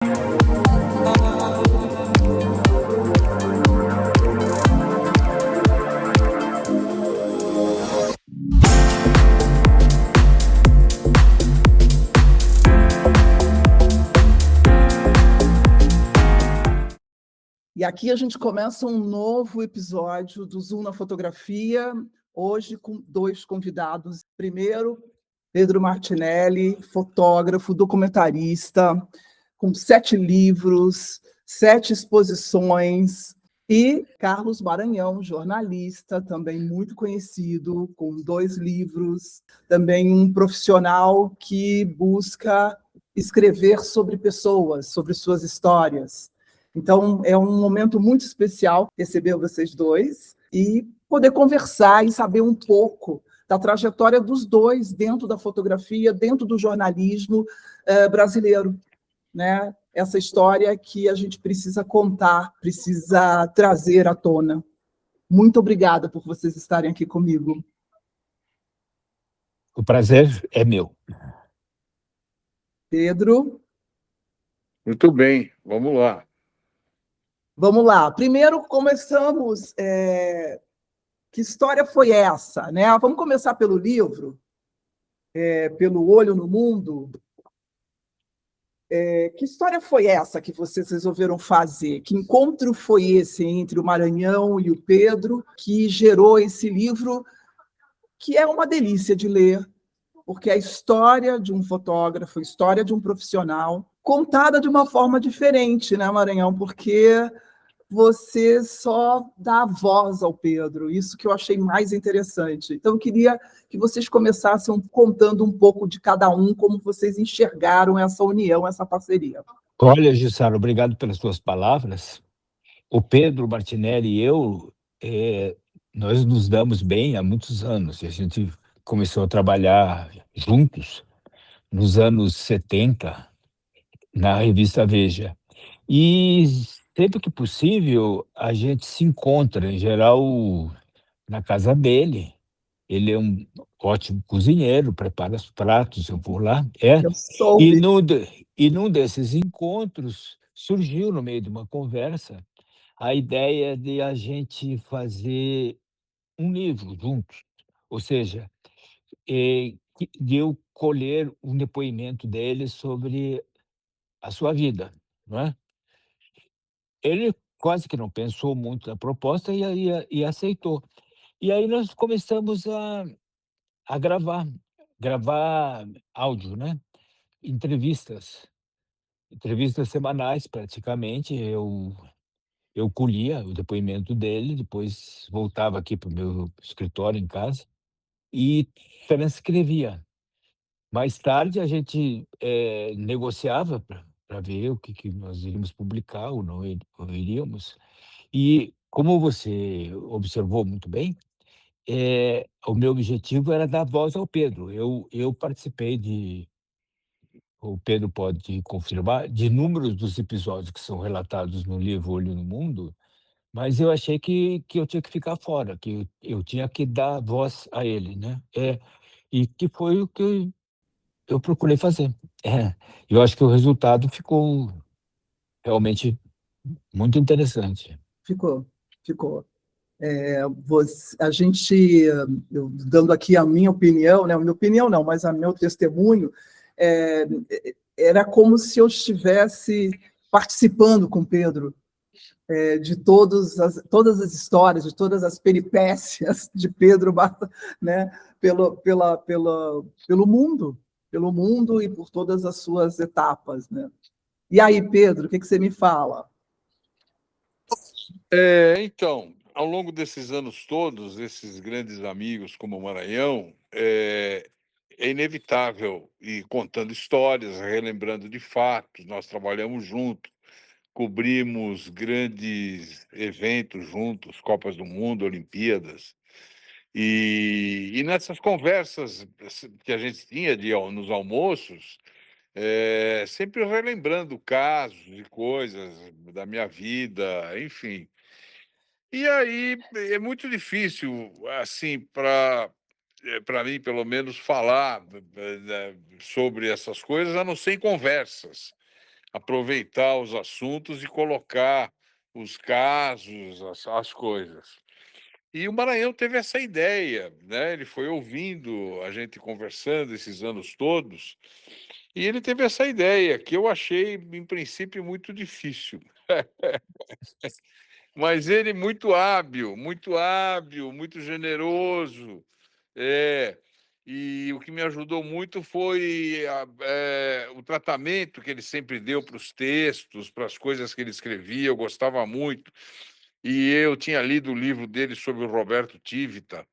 E aqui a gente começa um novo episódio do Zoom na Fotografia, hoje com dois convidados. Primeiro, Pedro Martinelli, fotógrafo, documentarista, com 7 livros, 7 exposições, e Carlos Maranhão, jornalista, também muito conhecido, com 2 livros, também um profissional que busca escrever sobre pessoas, sobre suas histórias. Então, é um momento muito especial receber vocês dois e poder conversar e saber um pouco da trajetória dos dois dentro da fotografia, dentro do jornalismo brasileiro, né? Essa história que a gente precisa contar, precisa trazer à tona. Muito obrigada por vocês estarem aqui comigo. O prazer é meu. Pedro? Muito bem, vamos lá. Vamos lá. Primeiro, começamos... Que história foi essa, né? Vamos começar pelo livro, pelo Olho no Mundo. Que história foi essa que vocês resolveram fazer? Que encontro foi esse entre o Maranhão e o Pedro que gerou esse livro, que é uma delícia de ler, porque é a história de um fotógrafo, a história de um profissional, contada de uma forma diferente, né, Maranhão? Porque você só dá voz ao Pedro, isso que eu achei mais interessante. Então, eu queria que vocês começassem contando um pouco de cada um, como vocês enxergaram essa união, essa parceria. Olha, Jussara, obrigado pelas suas palavras. O Pedro Martinelli e eu, nós nos damos bem há muitos anos. A gente começou a trabalhar juntos nos anos 70, na revista Veja. E sempre que possível, a gente se encontra, em geral, na casa dele. Ele é um ótimo cozinheiro, prepara os pratos, eu vou lá. Eu E, soube. num desses encontros, surgiu, no meio de uma conversa, a ideia de a gente fazer um livro juntos. Ou seja, de eu colher um depoimento dele sobre a sua vida, não é? Ele quase que não pensou muito na proposta e aceitou. E aí nós começamos a gravar áudio, né, entrevistas semanais praticamente. Eu colhia o depoimento dele, depois voltava aqui para o meu escritório em casa e transcrevia. Mais tarde a gente, negociava para ver o que nós iríamos publicar ou não ou iríamos. E como você observou muito bem, o meu objetivo era dar voz ao Pedro. Eu participei o Pedro pode confirmar, de inúmeros dos episódios que são relatados no livro Olho no Mundo, mas eu achei que eu tinha que ficar fora, que eu tinha que dar voz a ele, né. E que foi o que eu procurei fazer. Eu acho que o resultado ficou realmente muito interessante. Ficou, ficou. A gente, eu, dando aqui a minha opinião, né? A minha opinião não, mas a meu testemunho, é, era como se eu estivesse participando com Pedro de todas as histórias, de todas as peripécias de Pedro, né? Pelo mundo e por todas as suas etapas, né? E aí, Pedro, o que você me fala? Então, ao longo desses anos todos, esses grandes amigos como o Maranhão, é inevitável ir contando histórias, relembrando de fatos. Nós trabalhamos juntos, cobrimos grandes eventos juntos, Copas do Mundo, Olimpíadas. E nessas conversas que a gente tinha nos almoços, sempre relembrando casos e coisas da minha vida, enfim. E aí é muito difícil, assim, para mim, pelo menos, falar sobre essas coisas, a não ser em conversas. aproveitar os assuntos e colocar os casos, as coisas. E o Maranhão teve essa ideia, né? Ele foi ouvindo a gente conversando esses anos todos, e ele teve essa ideia, que eu achei, em princípio, muito difícil. Mas ele muito hábil, muito generoso. É. E o que me ajudou muito foi o tratamento que ele sempre deu para os textos, para as coisas que ele escrevia, eu gostava muito. E eu tinha lido o livro dele sobre o Roberto Tivita,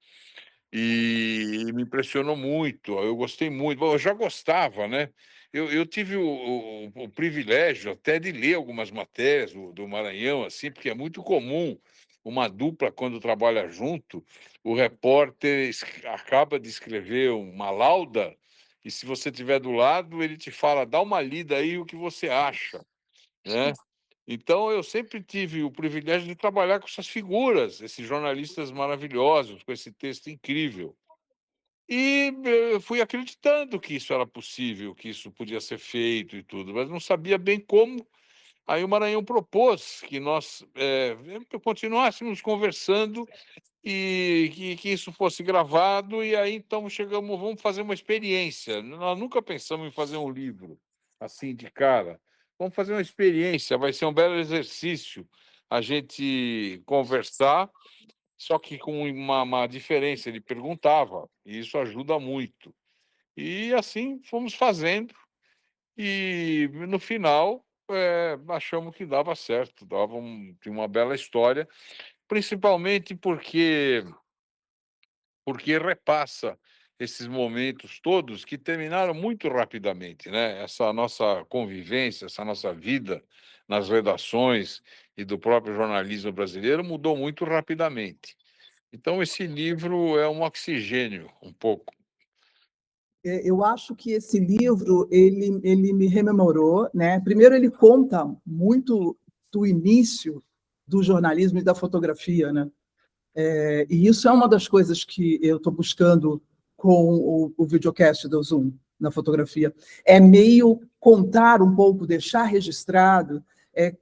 e me impressionou muito, eu gostei muito. Bom, eu já gostava, né? Eu tive o privilégio até de ler algumas matérias do Maranhão, assim, porque é muito comum uma dupla, quando trabalha junto, o repórter acaba de escrever uma lauda, e se você estiver do lado, ele te fala, dá uma lida aí o que você acha, né? Então, eu sempre tive o privilégio de trabalhar com essas figuras, esses jornalistas maravilhosos, com esse texto incrível. E fui acreditando que isso era possível, que isso podia ser feito e tudo, mas não sabia bem como. Aí o Maranhão propôs que nós continuássemos conversando e que isso fosse gravado, e aí então chegamos, vamos fazer uma experiência. Nós nunca pensamos em fazer um livro assim de cara. Vamos fazer uma experiência, vai ser um belo exercício a gente conversar, só que com uma diferença, ele perguntava, e isso ajuda muito. E assim fomos fazendo, e no final achamos que dava certo, tinha uma bela história, principalmente porque repassa esses momentos todos que terminaram muito rapidamente, né? Essa nossa convivência, essa nossa vida nas redações e do próprio jornalismo brasileiro mudou muito rapidamente. Então, esse livro é um oxigênio, um pouco. Eu acho que esse livro ele me rememorou, né? Primeiro, ele conta muito do início do jornalismo e da fotografia, né? E isso é uma das coisas que eu estou buscando com o videocast do Zoom na fotografia. É meio contar um pouco, deixar registrado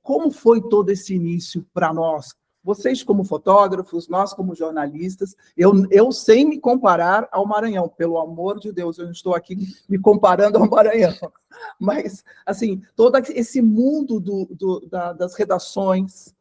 como foi todo esse início para nós. Vocês como fotógrafos, nós como jornalistas, eu sem me comparar ao Maranhão, pelo amor de Deus, eu não estou aqui me comparando ao Maranhão, mas, assim, todo esse mundo das redações,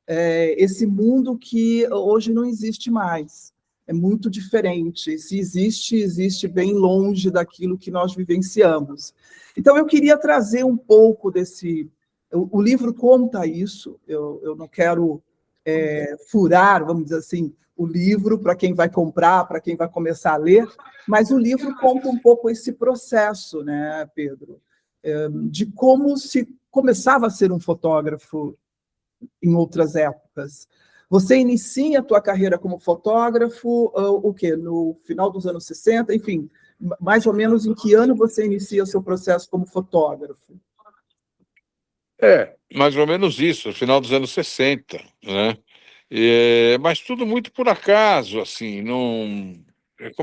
esse mundo que hoje não existe mais. É muito diferente. Se existe, existe bem longe daquilo que nós vivenciamos. Então, eu queria trazer um pouco desse... O livro conta isso, eu não quero furar, vamos dizer assim, o livro para quem vai comprar, para quem vai começar a ler, mas o livro conta um pouco esse processo, né, Pedro? De como se começava a ser um fotógrafo em outras épocas. Você inicia a tua carreira como fotógrafo, o quê? No final dos anos 60, enfim, mais ou menos em que ano você inicia o seu processo como fotógrafo? Mais ou menos isso, no final dos anos 60, né? Mas tudo muito por acaso, assim, não... Eu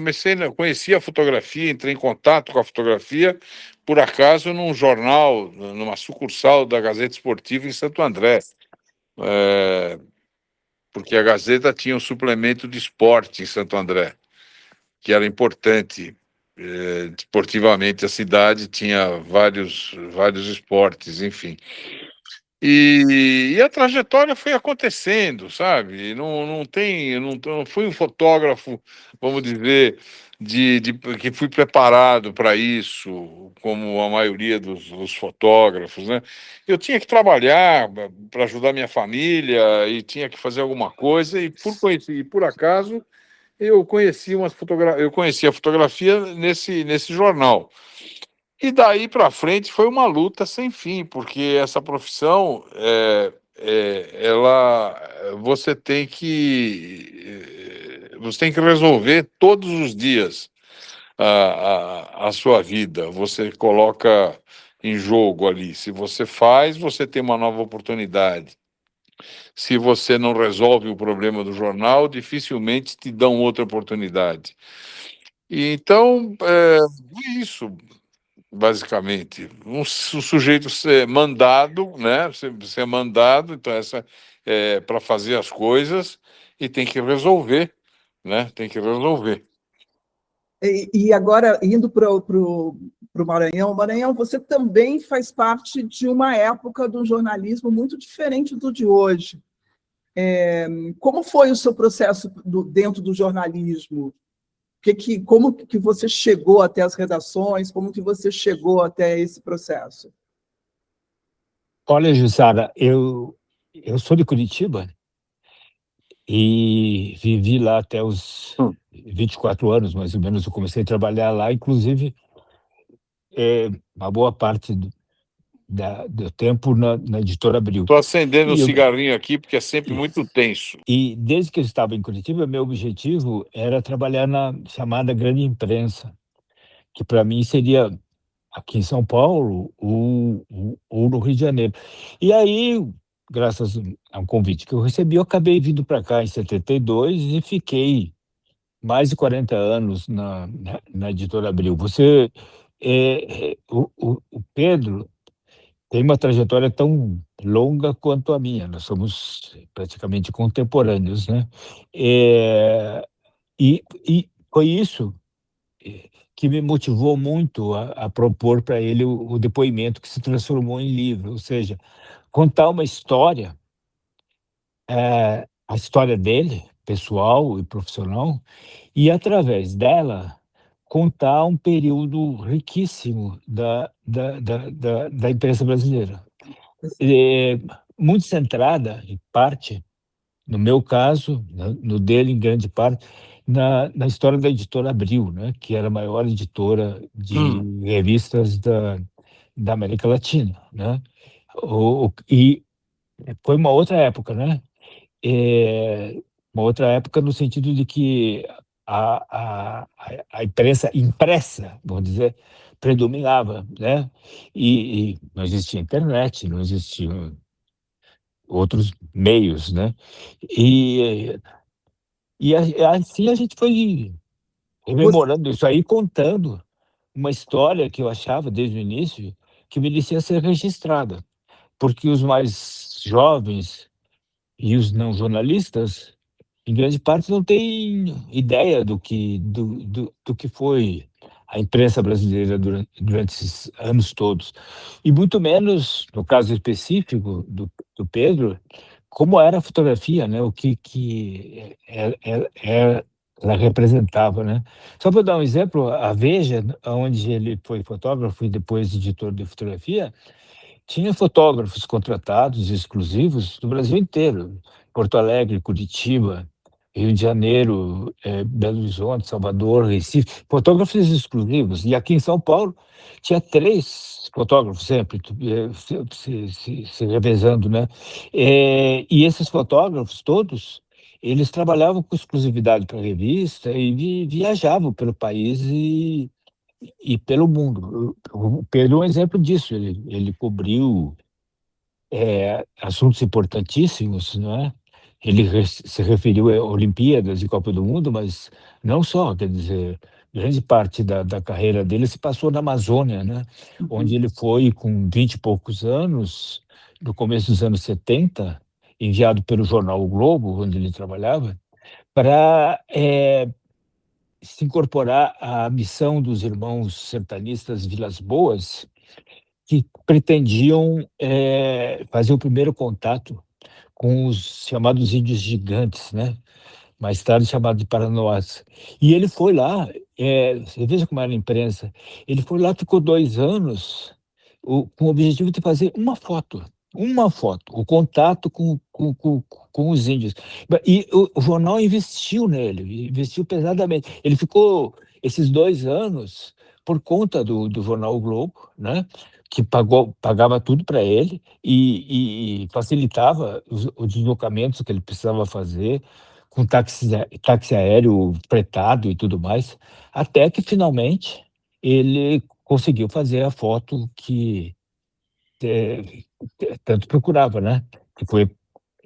conheci a fotografia, entrei em contato com a fotografia, por acaso, num jornal, numa sucursal da Gazeta Esportiva em Santo André, porque a Gazeta tinha um suplemento de esporte em Santo André, que era importante. Esportivamente, a cidade tinha vários esportes, enfim. E a trajetória foi acontecendo, sabe? Não fui um fotógrafo, vamos dizer, que fui preparado para isso, como a maioria dos fotógrafos, né? Eu tinha que trabalhar para ajudar minha família e tinha que fazer alguma coisa, e por acaso eu conheci a fotografia nesse jornal. E daí para frente foi uma luta sem fim, porque essa profissão, você tem que resolver todos os dias a sua vida. Você coloca em jogo ali. Se você faz, você tem uma nova oportunidade. Se você não resolve o problema do jornal, dificilmente te dão outra oportunidade. E então, é isso. basicamente. Um sujeito ser mandado, né? Ser mandado, então essa é para fazer as coisas e tem que resolver, né? Tem que resolver. E agora, indo para o Maranhão, Maranhão, você também faz parte de uma época do jornalismo muito diferente do de hoje. Como foi o seu processo dentro do jornalismo? Como que você chegou até as redações? Como que você chegou até esse processo? Olha, Jussara, eu sou de Curitiba e vivi lá até os 24 anos, mais ou menos. Eu comecei a trabalhar lá, inclusive, uma boa parte do tempo na Editora Abril. Estou acendendo um E, eu, cigarrinho aqui porque é sempre muito tenso. e desde que eu estava em Curitiba, meu objetivo era trabalhar na chamada grande imprensa, que para mim seria aqui em São Paulo ou no Rio de Janeiro. E aí, graças a um convite que eu recebi, eu acabei vindo para cá em 72 e fiquei mais de 40 anos na Editora Abril. O Pedro tem uma trajetória tão longa quanto a minha, nós somos praticamente contemporâneos, né? E foi isso que me motivou muito a propor para ele o depoimento que se transformou em livro, ou seja, contar uma história, a história dele, pessoal e profissional, e através dela contar um período riquíssimo da imprensa brasileira. Muito centrada, em parte, no meu caso, no dele em grande parte, na história da Editora Abril, né, que era a maior editora de revistas da América Latina, né? E foi uma outra época, né? Uma outra época no sentido de que a imprensa impressa, vamos dizer, predominava, né? E não existia internet, não existiam outros meios, né? E, assim a gente foi rememorando isso aí, contando uma história que eu achava desde o início que merecia ser registrada, porque os mais jovens e os não jornalistas, em grande parte, não têm ideia do que foi a imprensa brasileira durante esses anos todos. E muito menos, no caso específico do Pedro, como era a fotografia, né? O que ela representava, né? Só para dar um exemplo, a Veja, onde ele foi fotógrafo e depois editor de fotografia, tinha fotógrafos contratados exclusivos do Brasil inteiro, Porto Alegre, Curitiba, Rio de Janeiro, Belo Horizonte, Salvador, Recife, fotógrafos exclusivos. E aqui em São Paulo tinha 3 fotógrafos sempre, se revezando, né? E esses fotógrafos todos, eles trabalhavam com exclusividade para a revista e viajavam pelo país e pelo mundo. O Pedro é um exemplo disso. Ele cobriu assuntos importantíssimos, não é? Ele se referiu a Olimpíadas e Copa do Mundo, mas não só, quer dizer, grande parte da carreira dele se passou na Amazônia, né? Onde ele foi com 20 e poucos anos, no começo dos anos 70, enviado pelo jornal O Globo, onde ele trabalhava, para se incorporar à missão dos irmãos sertanistas Vilas Boas, que pretendiam fazer o primeiro contato com os chamados índios gigantes, né? Mais tarde chamado de Paranoás. E ele foi lá, você veja como era a imprensa, ele foi lá, ficou 2 anos, com o objetivo de fazer uma foto, o contato com os índios. E o jornal investiu nele, investiu pesadamente. Ele ficou esses 2 anos por conta do jornal o Globo, né? Que pagava tudo para ele e facilitava os deslocamentos que ele precisava fazer, com táxi aéreo fretado e tudo mais, até que finalmente ele conseguiu fazer a foto que tanto procurava, né? Que foi,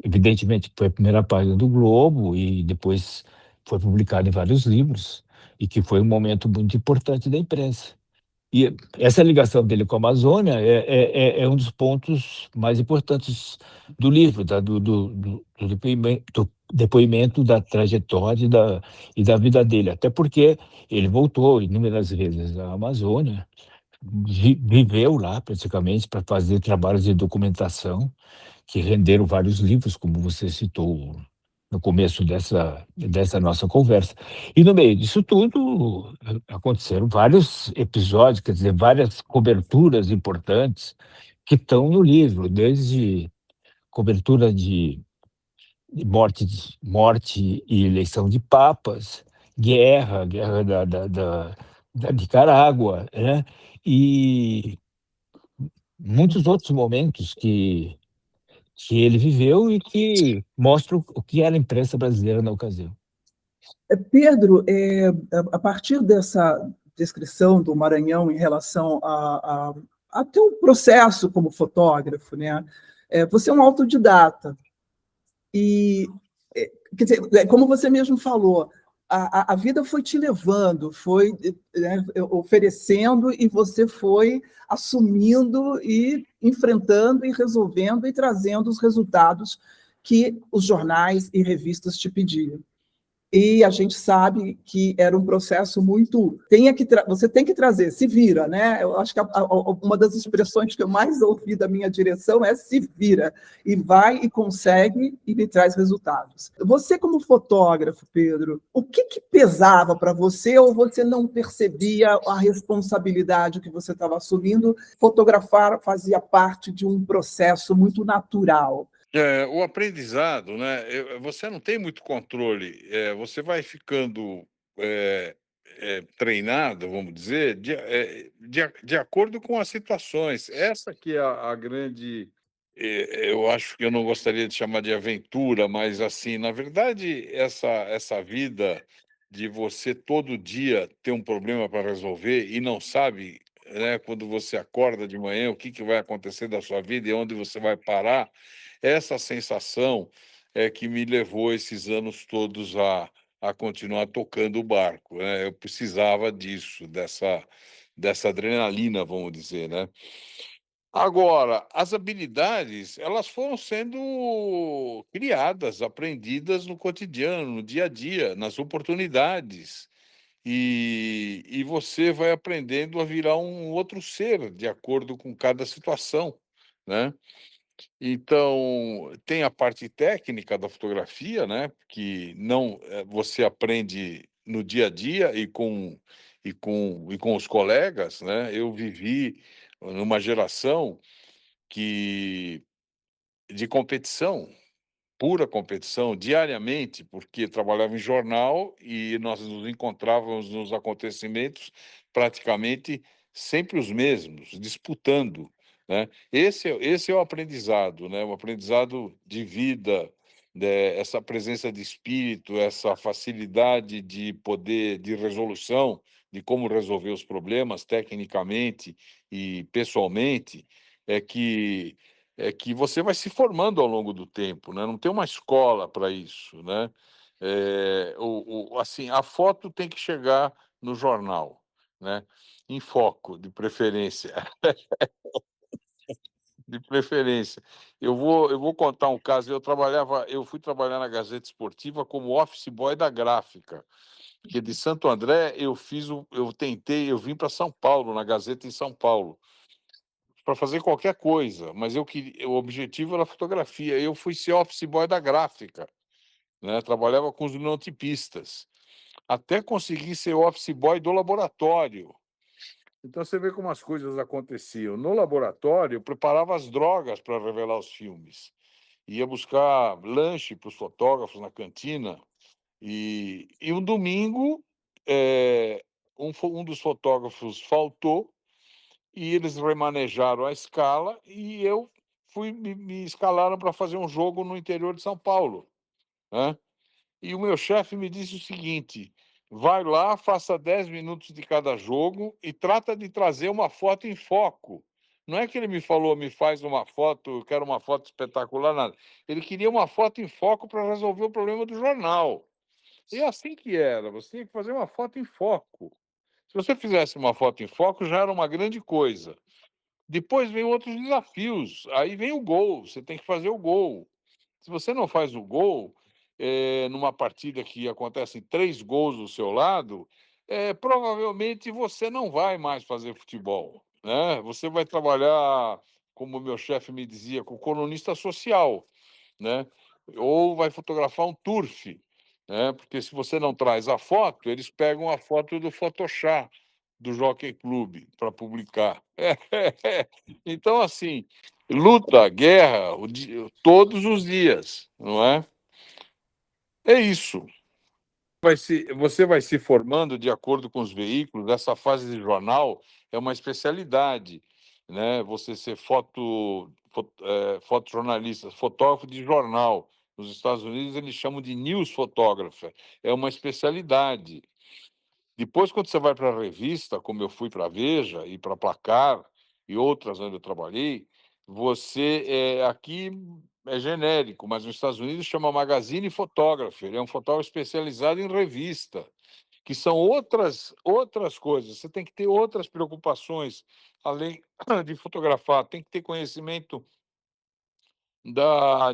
evidentemente, foi a primeira página do Globo e depois foi publicado em vários livros, e que foi um momento muito importante da imprensa. E essa ligação dele com a Amazônia é um dos pontos mais importantes do livro, do depoimento da trajetória e da vida dele, até porque ele voltou inúmeras vezes à Amazônia, viveu lá praticamente para fazer trabalhos de documentação que renderam vários livros, como você citou no começo dessa nossa conversa. E no meio disso tudo, aconteceram vários episódios, quer dizer, várias coberturas importantes que estão no livro, desde cobertura de morte e eleição de papas, guerra da Nicarágua, né? E muitos outros momentos que ele viveu e que mostram o que era a imprensa brasileira na ocasião. Pedro, a partir dessa descrição do Maranhão em relação a teu processo como fotógrafo, né? Você é um autodidata e, quer dizer, como você mesmo falou, a vida foi te levando, foi, né, oferecendo e você foi assumindo e enfrentando e resolvendo e trazendo os resultados que os jornais e revistas te pediam. E a gente sabe que era um processo muito... Você tem que trazer, se vira, né? Eu acho que uma das expressões que eu mais ouvi da minha direção é se vira, e vai e consegue e me traz resultados. Você, como fotógrafo, Pedro, o que pesava para você, ou você não percebia a responsabilidade que você estava assumindo? Fotografar fazia parte de um processo muito natural. O aprendizado, né, você não tem muito controle, você vai ficando, treinado, vamos dizer, de acordo com as situações. Essa que é a grande, eu acho que eu não gostaria de chamar de aventura, mas, assim, na verdade, essa vida de você todo dia ter um problema para resolver e não sabe, né, quando você acorda de manhã, o que vai acontecer da sua vida e onde você vai parar, essa sensação é que me levou esses anos todos a continuar tocando o barco, né. Eu precisava disso, dessa adrenalina, vamos dizer, né. Agora, as habilidades, elas foram sendo criadas, aprendidas no cotidiano, no dia a dia, nas oportunidades, e você vai aprendendo a virar um outro ser, de acordo com cada situação, né. Então, tem a parte técnica da fotografia, né, que não, você aprende no dia a dia e com os colegas, né. Eu vivi numa geração que de competição, pura competição, diariamente, porque trabalhava em jornal e nós nos encontrávamos nos acontecimentos praticamente sempre os mesmos, disputando, né. Esse é o aprendizado, né, o aprendizado de vida, essa presença de espírito, essa facilidade de poder de resolução, de como resolver os problemas tecnicamente e pessoalmente, é que você vai se formando ao longo do tempo, né, não tem uma escola para isso, né. Assim, a foto tem que chegar no jornal, né, em foco, de preferência, de preferência. Eu vou contar um caso, eu fui trabalhar na Gazeta Esportiva como office boy da gráfica, porque de Santo André eu vim para São Paulo, na Gazeta em São Paulo, para fazer qualquer coisa, mas o objetivo era a fotografia. Eu fui ser office boy da gráfica, né, trabalhava com os linotipistas, até conseguir ser office boy do laboratório. Então você vê como as coisas aconteciam. No laboratório, eu preparava as drogas para revelar os filmes, ia buscar lanche para os fotógrafos na cantina, e um domingo, um dos fotógrafos faltou, e eles remanejaram a escala e eu me escalaram para fazer um jogo no interior de São Paulo, né. E o meu chefe me disse o seguinte: "Vai lá, faça 10 minutos de cada jogo e trata de trazer uma foto em foco". Não é que ele me falou: "Me faz uma foto, eu quero uma foto espetacular", nada. Ele queria uma foto em foco para resolver o problema do jornal. E é assim que era, você tinha que fazer uma foto em foco. Se você fizesse uma foto em foco, já era uma grande coisa. Depois vem outros desafios. Aí vem o gol, você tem que fazer o gol. Se você não faz o gol, numa partida que acontecem 3 gols do seu lado, provavelmente você não vai mais fazer futebol, né? Você vai trabalhar, como o meu chefe me dizia, com colunista social, né? Ou vai fotografar um turf, né? Porque se você não traz a foto, eles pegam a foto do Photoshop do Jockey Club para publicar. Então, assim, luta, guerra, todos os dias, não é? É isso. Você vai se formando de acordo com os veículos. Essa fase de jornal é uma especialidade, né? Você ser fotojornalista, fotógrafo de jornal. Nos Estados Unidos, eles chamam de news photographer. É uma especialidade. Depois, quando você vai para a revista, como eu fui para a Veja e para a Placar e outras onde eu trabalhei, aqui é genérico, mas nos Estados Unidos chama Magazine Photographer, é um fotógrafo especializado em revista, que são outras coisas. Você tem que ter outras preocupações, além de fotografar, tem que ter conhecimento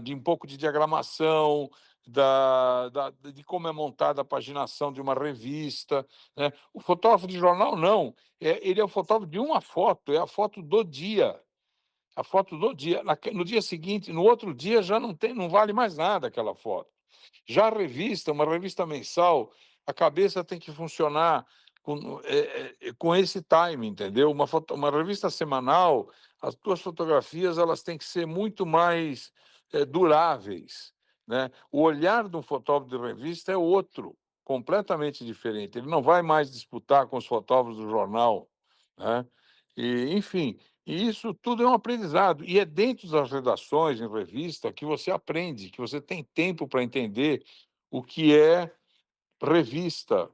de um pouco de diagramação, de como é montada a paginação de uma revista, né? O fotógrafo de jornal, não. Ele é o fotógrafo de uma foto, é a foto do dia. A foto do dia. No dia seguinte, no outro dia, já não vale mais nada aquela foto. Já a revista, uma revista mensal, a cabeça tem que funcionar com esse time, entendeu? Uma revista semanal, as tuas fotografias elas têm que ser muito mais duráveis, né? O olhar de um fotógrafo de revista é outro, completamente diferente. Ele não vai mais disputar com os fotógrafos do jornal, né? Enfim, e isso tudo é um aprendizado. E é dentro das redações, em revista, que você aprende, que você tem tempo para entender o que é revista,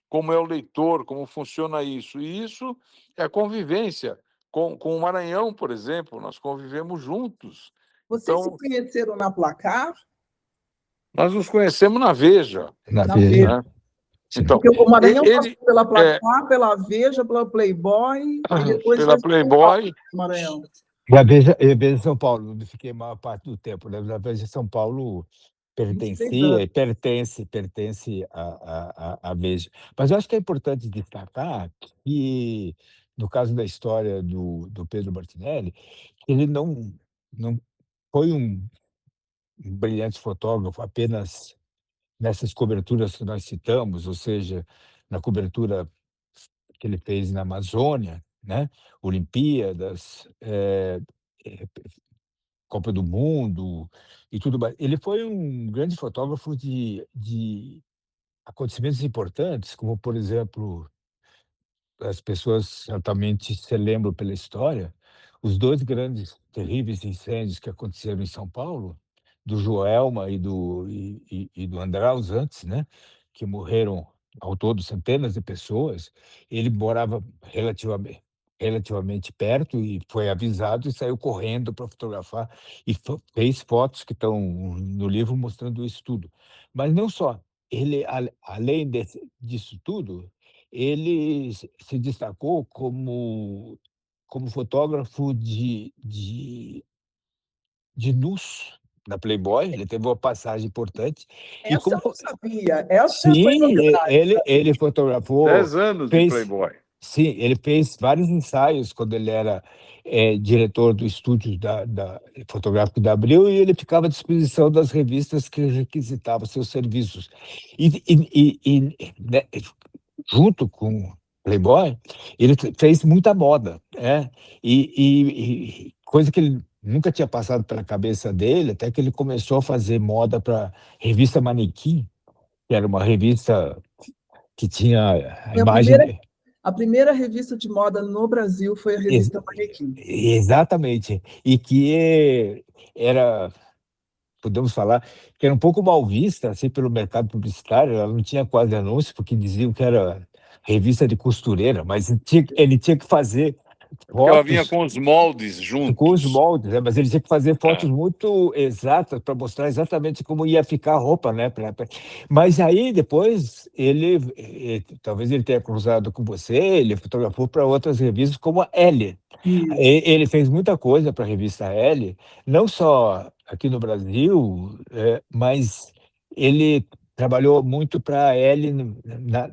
como é o leitor, como funciona isso. E isso é a convivência. Com o Maranhão, por exemplo, nós convivemos juntos. Vocês se Então, conheceram na Placar? nós nos conhecemos na Veja. Na Na Veja. Veja. Né? Então, Porque o Maranhão ele passou pela é Placar, pela Veja, pela Playboy, e depois foi pela para São Paulo, Playboy. Maranhão. E a Veja São Paulo, onde fiquei a maior parte do tempo, né? A Veja São Paulo 26 pertencia anos. e pertence à Veja. Mas eu acho que é importante destacar que, no caso da história do Pedro Martinelli, ele não foi um brilhante fotógrafo apenas nessas coberturas que nós citamos, ou seja, na cobertura que ele fez na Amazônia, né? Olimpíadas, Copa do Mundo e tudo mais. Ele foi um grande fotógrafo de acontecimentos importantes, como, por exemplo, as pessoas certamente se lembram pela história, os 2 grandes, terríveis incêndios que aconteceram em São Paulo, do Joelma e do Andraus antes, né, que morreram ao todo centenas de pessoas. Ele morava relativamente perto e foi avisado e saiu correndo para fotografar e fez fotos que estão no livro mostrando isso tudo. Mas não só, ele além disso tudo, ele se destacou como fotógrafo de nus na Playboy, ele teve uma passagem importante, e Essa como eu não fo sabia. Essa foi sim, novidade. ele fotografou, 10 anos de fez Playboy. sim, ele fez vários ensaios quando ele era, diretor do estúdio da fotográfico da Abril, e ele ficava à disposição das revistas que requisitavam seus serviços. Né, junto com Playboy, ele fez muita moda, né? E coisa que ele nunca tinha passado pela cabeça dele, até que ele começou a fazer moda para revista Manequim, que era uma revista que tinha a Foi imagem. a primeira revista de moda no Brasil foi a ex- revista Manequim. Exatamente, e que era, podemos falar, que era um pouco mal vista assim, pelo mercado publicitário. Ela não tinha quase anúncio, porque diziam que era revista de costureira, mas ele tinha que fazer Porque ela vinha fotos com os moldes com os juntos. moldes, né? Mas ele tinha que fazer fotos É. muito exatas para mostrar exatamente como ia ficar a roupa, né? Mas aí depois talvez ele tenha cruzado com você, ele fotografou para outras revistas como a Elle. Isso. Ele fez muita coisa para a revista Elle, não só aqui no Brasil, mas ele trabalhou muito para a Elle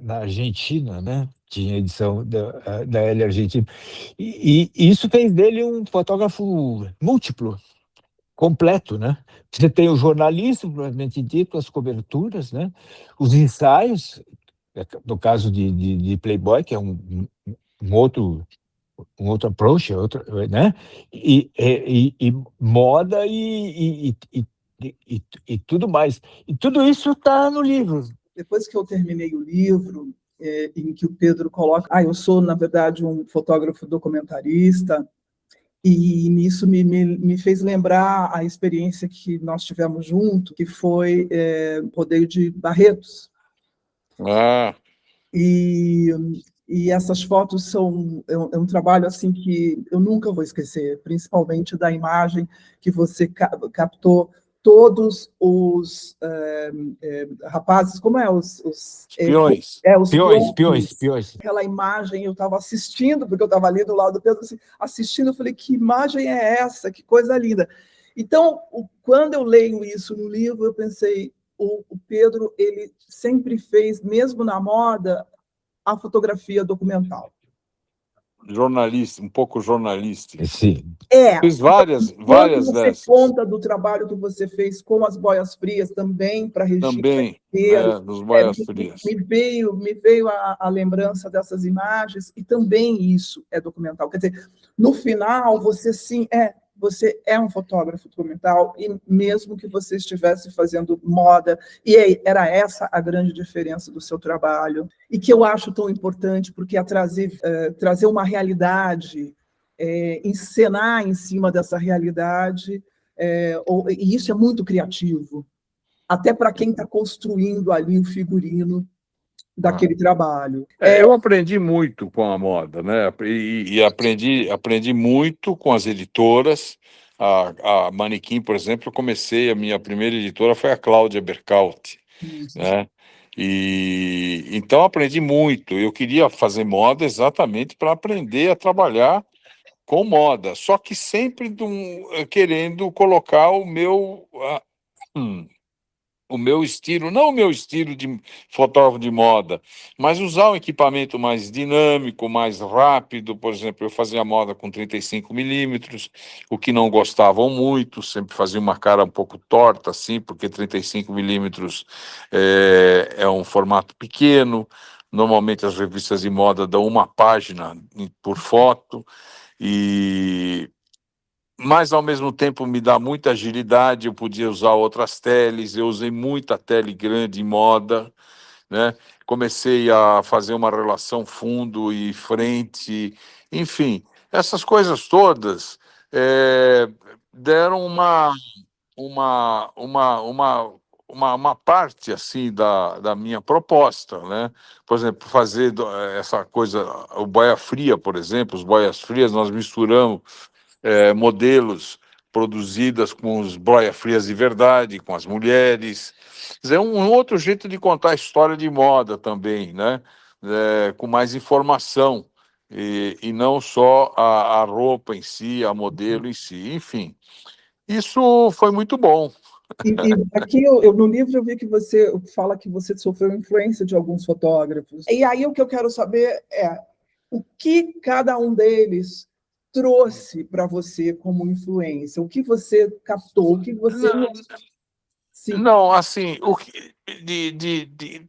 na Argentina, né? Tinha edição da Elle Argentina. E isso fez dele um fotógrafo múltiplo, completo, né? Você tem o jornalismo, propriamente dito, as coberturas, né? Os ensaios, no caso de Playboy, que é um outro approach, né? E moda e tudo mais. E tudo isso está no livro. Depois que eu terminei o livro, em que o Pedro coloca, eu sou, na verdade, um fotógrafo documentarista, e nisso me fez lembrar a experiência que nós tivemos junto, que foi o Rodeio de Barretos. Ah, E, e essas fotos são um trabalho assim que eu nunca vou esquecer, principalmente da imagem que você captou todos os rapazes, como é os espiões. os Peões. peões. Aquela imagem eu estava assistindo, porque eu estava ali do lado do Pedro, assim, assistindo, eu falei, que imagem é essa? Que coisa linda. Então, quando eu leio isso no livro, eu pensei, o Pedro, ele sempre fez, mesmo na moda, a fotografia documental. Jornalista, um pouco jornalística. Sim. Fiz várias Quando você dessas. conta do trabalho que você fez com as boias frias, também para Regina Também, Ribeiro, nos boias frias. me veio a lembrança dessas imagens, e também isso é documental. Quer dizer, no final, você é um fotógrafo documental, e mesmo que você estivesse fazendo moda, e era essa a grande diferença do seu trabalho, e que eu acho tão importante, porque é trazer uma realidade, encenar em cima dessa realidade, e isso é muito criativo, até para quem está construindo ali o figurino daquele trabalho. Eu aprendi muito com a moda, né? E aprendi muito com as editoras. A Manequim, por exemplo, a minha primeira editora foi a Cláudia Bercalti, né? E então aprendi muito. Eu queria fazer moda exatamente para aprender a trabalhar com moda, só que sempre querendo colocar o meu estilo, não o meu estilo de fotógrafo de moda, mas usar um equipamento mais dinâmico, mais rápido. Por exemplo, eu fazia moda com 35 mm, o que não gostavam muito, sempre fazia uma cara um pouco torta, assim, porque 35 mm é um formato pequeno. Normalmente as revistas de moda dão uma página por foto, mas ao mesmo tempo me dá muita agilidade. Eu podia usar outras teles, eu usei muita tele grande em moda, né? Comecei a fazer uma relação fundo e frente, enfim, essas coisas todas deram uma, uma, uma, uma parte assim da minha proposta, né? Por exemplo, fazer essa coisa, o boia fria, por exemplo, os boias frias, nós misturamos modelos produzidas com os boia frias de verdade, com as mulheres. Quer dizer, um outro jeito de contar a história de moda também, né? Com mais informação, e não só a roupa em si, a modelo em si. Enfim, isso foi muito bom. E aqui, no livro, eu vi que você fala que você sofreu influência de alguns fotógrafos. E aí o que eu quero saber é o que cada um deles trouxe para você como influência, o que você captou, o que você... Sim. Não, assim,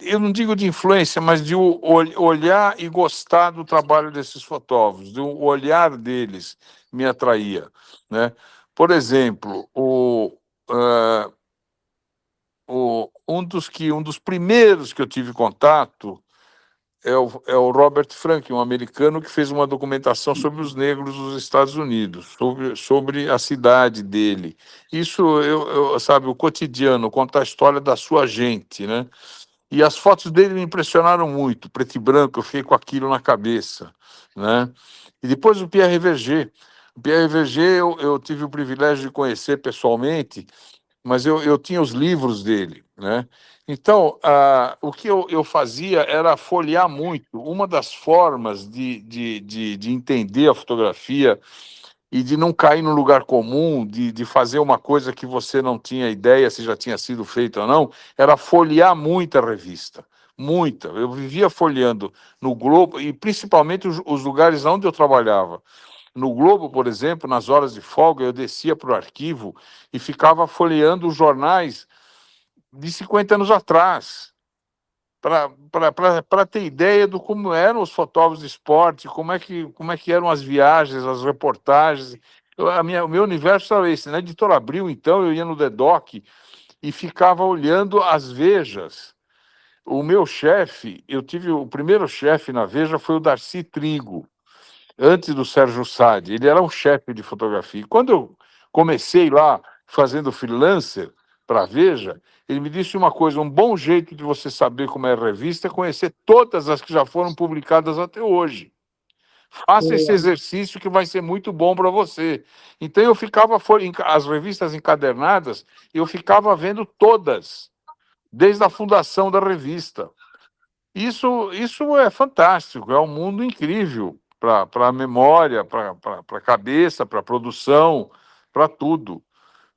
eu não digo de influência, mas de olhar e gostar do trabalho desses fotógrafos, do olhar deles me atraía, né? Por exemplo, um dos primeiros que eu tive contato é o Robert Frank, um americano que fez uma documentação sobre os negros dos Estados Unidos, sobre a cidade dele. Isso, sabe, o cotidiano, contar a história da sua gente, né? E as fotos dele me impressionaram muito, preto e branco, eu fiquei com aquilo na cabeça, né? E depois o Pierre Verger. O Pierre Verger eu tive o privilégio de conhecer pessoalmente, mas eu tinha os livros dele, né? Então, o que eu fazia era folhear muito. Uma das formas de entender a fotografia e de não cair no lugar comum, de fazer uma coisa que você não tinha ideia se já tinha sido feita ou não, era folhear muita revista. Muita. Eu vivia folheando no Globo, e principalmente os lugares onde eu trabalhava. No Globo, por exemplo, nas horas de folga, eu descia para o arquivo e ficava folheando os jornais de 50 anos atrás, para ter ideia do como eram os fotógrafos de esporte, como é que eram as viagens, as reportagens. O meu universo era esse. Na Editora Abril, então, eu ia no DEDOC e ficava olhando as Vejas. O meu chefe, eu tive o primeiro chefe na Veja foi o Darcy Trigo, antes do Sérgio Sade. Ele era um chefe de fotografia. E quando eu comecei lá fazendo freelancer para a Veja, ele me disse uma coisa: um bom jeito de você saber como é a revista é conhecer todas as que já foram publicadas até hoje. Faça esse exercício que vai ser muito bom para você. Então eu ficava, as revistas encadernadas, eu ficava vendo todas, desde a fundação da revista. Isso é fantástico, é um mundo incrível para a memória, para a cabeça, para a produção, para tudo.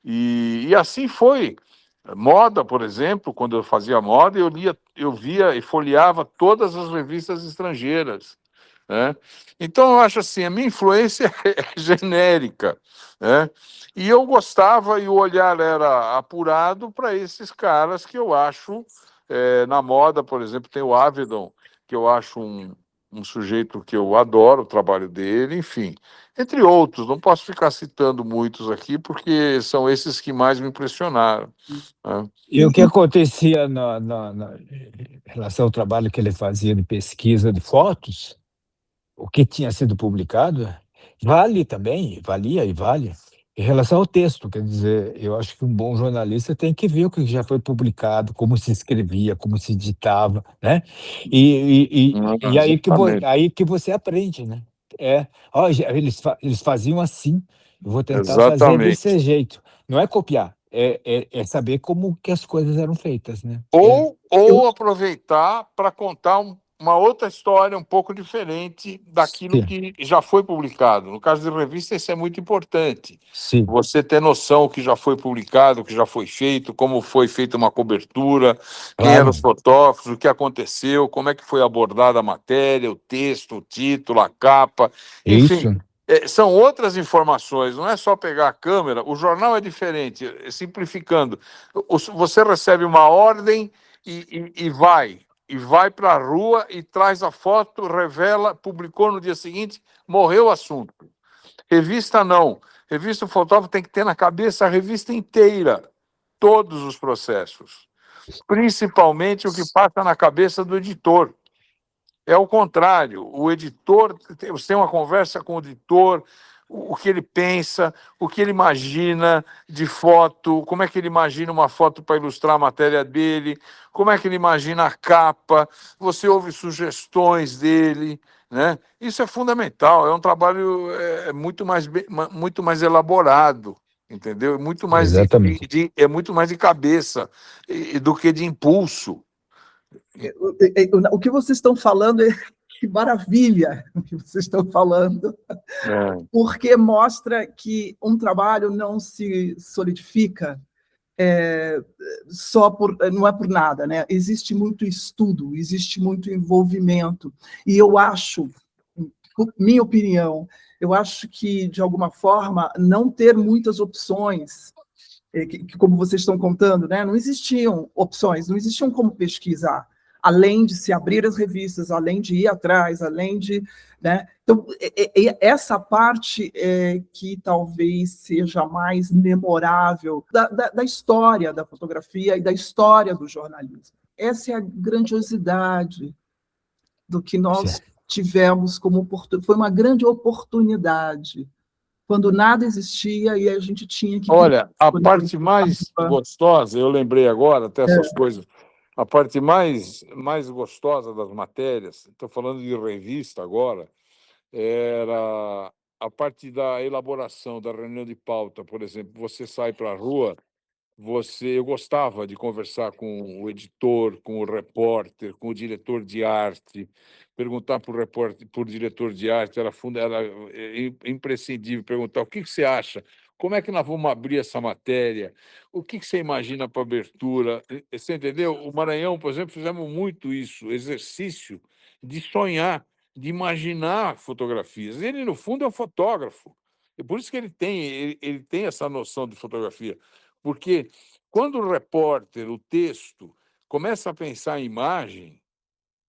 E assim foi. Moda, por exemplo, quando eu fazia moda, eu via e folheava todas as revistas estrangeiras, né? Então, eu acho assim, a minha influência é genérica, né? E eu gostava, e o olhar era apurado para esses caras que eu acho, na moda, por exemplo, tem o Avedon, que eu acho um sujeito que eu adoro o trabalho dele, enfim, entre outros, não posso ficar citando muitos aqui, porque são esses que mais me impressionaram, né? E o que acontecia em relação ao trabalho que ele fazia de pesquisa de fotos, o que tinha sido publicado, vale também, valia e vale, em relação ao texto. Quer dizer, eu acho que um bom jornalista tem que ver o que já foi publicado, como se escrevia, como se editava, né? E Exatamente. aí que você aprende, né? Ó, eles faziam assim, eu vou tentar fazer Exatamente. desse jeito. Não é copiar, é saber como que as coisas eram feitas, né? Ou aproveitar para contar uma outra história um pouco diferente daquilo Sim, que já foi publicado. No caso de revista, isso é muito importante. sim, Você ter noção o que já foi publicado, o que já foi feito, como foi feita uma cobertura, quem eram claro, os fotógrafos, o que aconteceu, como é que foi abordada a matéria, o texto, o título, a capa, enfim. isso, São outras informações, não é só pegar a câmera. O jornal é diferente, simplificando. Você recebe uma ordem e vai para a rua e traz a foto, revela, publicou no dia seguinte, morreu o assunto. Revista não. Revista, o fotógrafo tem que ter na cabeça a revista inteira, todos os processos, principalmente o que passa na cabeça do editor. É o contrário, o editor, você tem uma conversa com o editor, o que ele pensa, o que ele imagina de foto, como é que ele imagina uma foto para ilustrar a matéria dele, como é que ele imagina a capa, você ouve sugestões dele, né? Isso é fundamental, é um trabalho muito mais elaborado, entendeu? exatamente. É muito mais de cabeça do que de impulso. O que vocês estão falando que maravilha o que vocês estão falando, porque mostra que um trabalho não se solidifica não é por nada, né? Existe muito estudo, existe muito envolvimento, e eu acho, minha opinião, eu acho que, de alguma forma, não ter muitas opções, como vocês estão contando, né? Não existiam opções, não existiam como pesquisar, além de se abrir as revistas, além de ir atrás, além de... Né? Então, essa parte que talvez seja mais memorável da história da fotografia e da história do jornalismo. Essa é a grandiosidade do que nós tivemos como oportunidade. Foi uma grande oportunidade, quando nada existia e a gente tinha que... Olha, a parte mais gostosa, eu lembrei agora, até essas coisas, A parte mais gostosa das matérias, estou falando de revista agora, era a parte da elaboração, da reunião de pauta. Por exemplo, você sai para a rua, eu gostava de conversar com o editor, com o repórter, com o diretor de arte. Perguntar para o repórter, para o diretor de arte, era imprescindível perguntar: o que você acha? Como é que nós vamos abrir essa matéria? O que você imagina para abertura? Você entendeu? O Maranhão, por exemplo, fizemos muito isso, exercício de sonhar, de imaginar fotografias. Ele, no fundo, é um fotógrafo. E por isso que ele tem essa noção de fotografia. Porque quando o repórter, o texto, começa a pensar em imagem,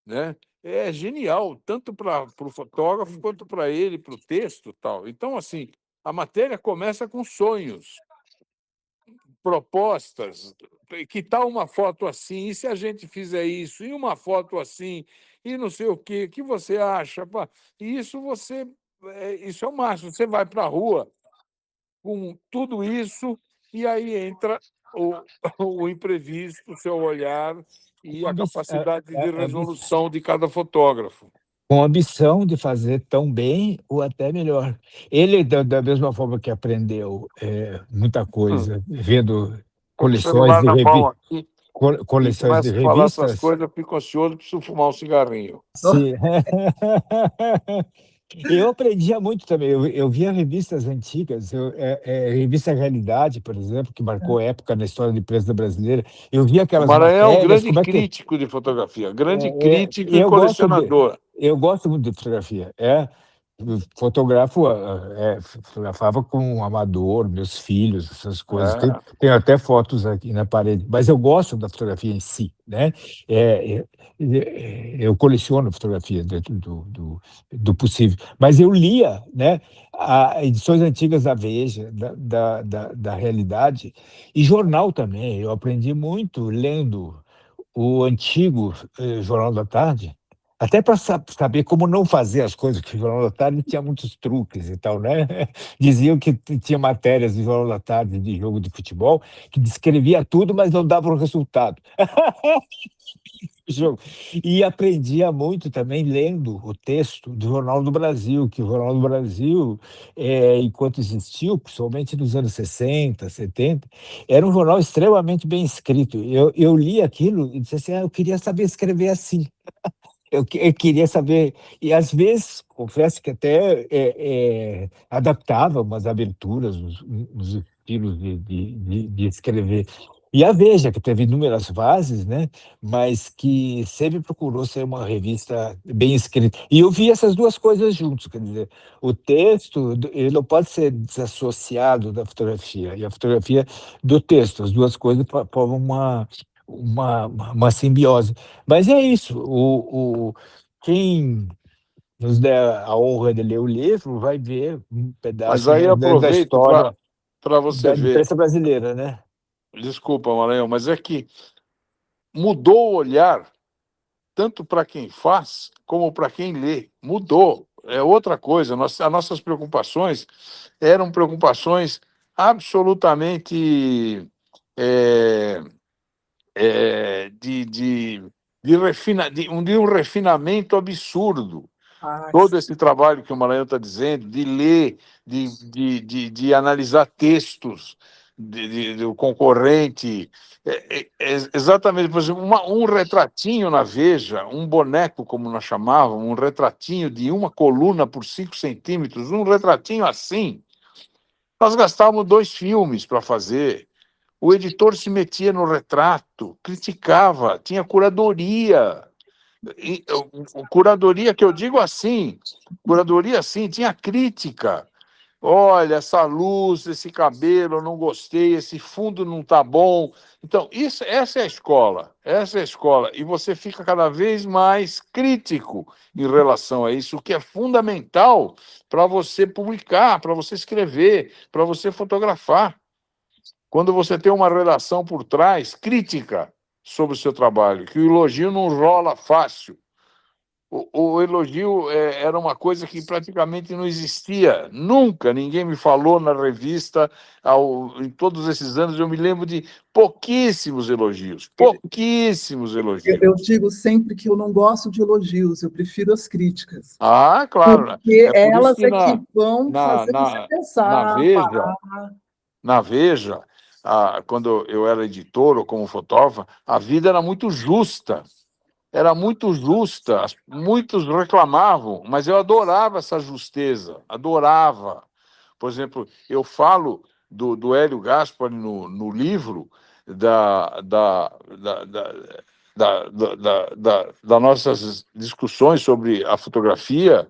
né, é genial, tanto para o fotógrafo quanto para ele, para o texto, tal. Então, assim, a matéria começa com sonhos, propostas. Que tal uma foto assim? E se a gente fizer isso? E uma foto assim? E não sei o quê? O que você acha? Pá? E isso é o máximo. Você vai para a rua com tudo isso, e aí entra o, o imprevisto, o seu olhar e a capacidade de resolução de cada fotógrafo. Com ambição de fazer tão bem ou até melhor. Ele, da mesma forma que aprendeu muita coisa, vendo Com o coleções celular de, na mão aqui e coleções de começa a falar essas revistas. coisas, eu fico ansioso, preciso fumar um cigarrinho. Sim. Eu aprendia muito também. Eu via revistas antigas, revista Realidade, por exemplo, que marcou época na história da imprensa brasileira. Eu via O aquelas Maranhão é um matérias, grande como é que crítico de fotografia, grande crítico e eu gosto colecionador. eu gosto muito de fotografia. Fotografava com um amador, meus filhos, essas coisas. É. Tenho até fotos aqui na parede, mas eu gosto da fotografia em si, né? Eu coleciono fotografia dentro do possível, mas eu lia, né? Edições antigas da Veja, da Realidade, e jornal também. Eu aprendi muito lendo o antigo Jornal da Tarde, até para saber como não fazer as coisas, que o Jornal da Tarde tinha muitos truques e tal, né? Diziam que tinha matérias do Jornal da Tarde de jogo de futebol que descrevia tudo, mas não dava o resultado. Jogo. E aprendia muito também lendo o texto do Jornal do Brasil, que o Jornal do Brasil, enquanto existiu, principalmente nos anos 60, 70, era um jornal extremamente bem escrito. Eu li aquilo e disse assim: eu queria saber escrever assim. Eu queria saber, e às vezes, confesso que até adaptava umas aberturas, uns estilos de escrever. E a Veja, que teve inúmeras fases, né? Mas que sempre procurou ser uma revista bem escrita. E eu vi essas duas coisas juntos, quer dizer, o texto ele não pode ser desassociado da fotografia, e a fotografia do texto. As duas coisas formam uma simbiose. Mas é isso, quem nos der a honra de ler o livro vai ver um Mas pedaço aí da aproveito história para você da ver. imprensa brasileira, né? Desculpa, Maranhão, mas é que mudou o olhar tanto para quem faz como para quem lê. Mudou. É outra coisa. As nossas preocupações eram preocupações absolutamente é, de um refinamento absurdo. Ah, Todo esse trabalho que o Maranhão está dizendo, de ler, de analisar textos do concorrente, exatamente, por exemplo, um retratinho na Veja, um boneco, como nós chamávamos, um retratinho de uma coluna por 5 centímetros, um retratinho assim. Nós gastávamos 2 filmes para fazer. O editor se metia no retrato, criticava, tinha curadoria. Curadoria que eu digo assim, curadoria assim, tinha crítica. Olha, essa luz, esse cabelo, eu não gostei, esse fundo não está bom. Então, essa é a escola, essa é a escola. E você fica cada vez mais crítico em relação a isso, o que é fundamental para você publicar, para você escrever, para você fotografar. Quando você tem uma redação por trás crítica sobre o seu trabalho, que o elogio não rola fácil. O elogio era uma coisa que praticamente não existia, nunca, ninguém me falou na revista, em todos esses anos, eu me lembro de pouquíssimos elogios, pouquíssimos elogios. Eu digo sempre que eu não gosto de elogios, eu prefiro as críticas. Ah, claro, Porque por isso elas que é que vão fazer você na pensar, Veja, parar. na Veja, quando eu era editor ou como fotógrafo, a vida era muito justa. Era muito justa, muitos reclamavam, mas eu adorava essa justeza, adorava. Por exemplo, eu falo do Hélio Gaspari no livro das nossas discussões sobre a fotografia,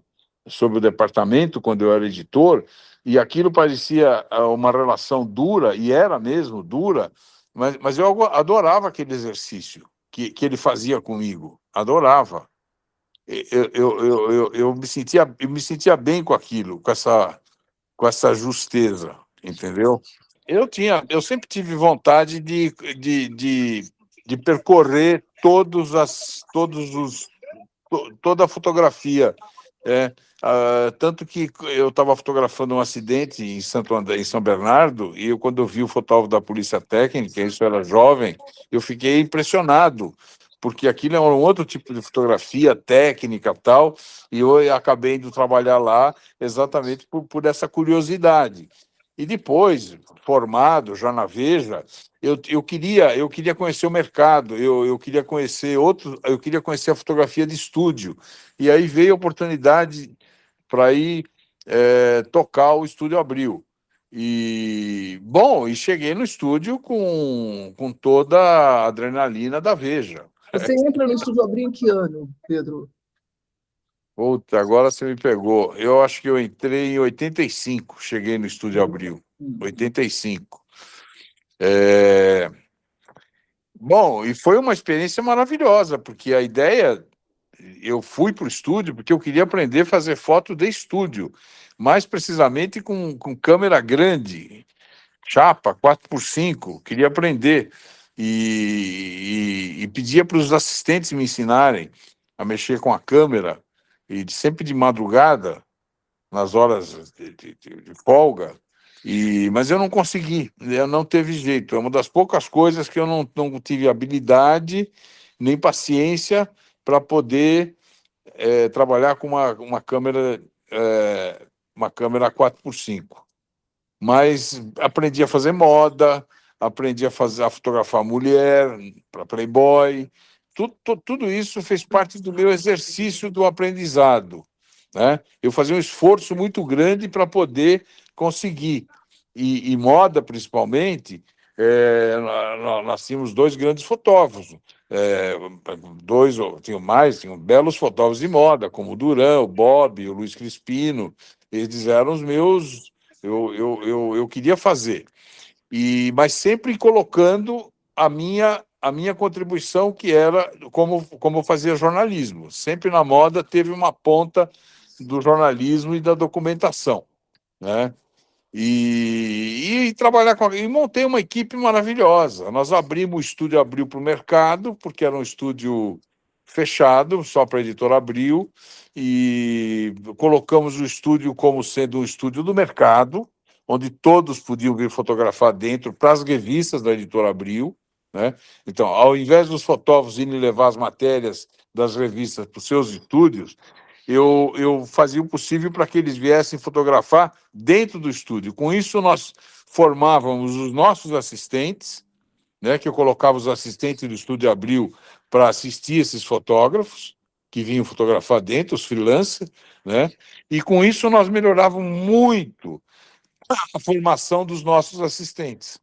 sobre o departamento, quando eu era editor, e aquilo parecia uma relação dura, e era mesmo dura, mas eu adorava aquele exercício que ele fazia comigo, adorava. Eu me sentia bem com aquilo, com essa justeza, entendeu? Eu sempre tive vontade de percorrer toda a fotografia. Tanto que eu estava fotografando um acidente em Santo André, em São Bernardo, e quando eu vi o fotógrafo da Polícia Técnica, isso era jovem, eu fiquei impressionado, porque aquilo é um outro tipo de fotografia técnica tal, e eu acabei indo trabalhar lá exatamente por essa curiosidade. E depois, formado já na Veja, eu queria conhecer o mercado, eu queria conhecer eu queria conhecer a fotografia de estúdio. E aí veio a oportunidade para ir tocar o Estúdio Abril. E cheguei no estúdio com toda a adrenalina da Veja. Você entra no Estúdio Abril em que ano, Pedro? Puta, agora você me pegou. Eu acho que eu entrei em 85, cheguei no Estúdio Abril. 85. Bom, e foi uma experiência maravilhosa, porque a ideia, eu fui para o estúdio porque eu queria aprender a fazer foto de estúdio, mais precisamente com câmera grande, chapa 4x5, queria aprender. E pedia para os assistentes me ensinarem a mexer com a câmera, e sempre de madrugada, nas horas de folga, mas eu não consegui, eu não teve jeito. É uma das poucas coisas que eu não tive habilidade nem paciência para poder trabalhar com uma câmera 4x5. Mas aprendi a fazer moda, aprendi a fotografar mulher para Playboy. Tudo isso fez parte do meu exercício do aprendizado, né? Eu fazia um esforço muito grande para poder conseguir. E moda, principalmente, nós tínhamos dois grandes fotógrafos, tinham belos fotógrafos de moda, como o Duran, o Bob, o Luiz Crispino. Eles eram os meus. Eu queria fazer, mas sempre colocando a minha contribuição, que era como eu fazia jornalismo. Sempre na moda teve uma ponta do jornalismo e da documentação, né? E trabalhar e montei uma equipe maravilhosa. Nós abrimos o Estúdio Abril para o mercado, porque era um estúdio fechado, só para a editora Abril, e colocamos o estúdio como sendo um estúdio do mercado, onde todos podiam vir fotografar dentro para as revistas da editora Abril, né? Então, ao invés dos fotógrafos irem levar as matérias das revistas para os seus estúdios, eu fazia o possível para que eles viessem fotografar dentro do estúdio. Com isso, nós formávamos os nossos assistentes, né, que eu colocava os assistentes do Estúdio Abril para assistir esses fotógrafos que vinham fotografar dentro, os freelancers, né? E com isso nós melhorávamos muito a formação dos nossos assistentes.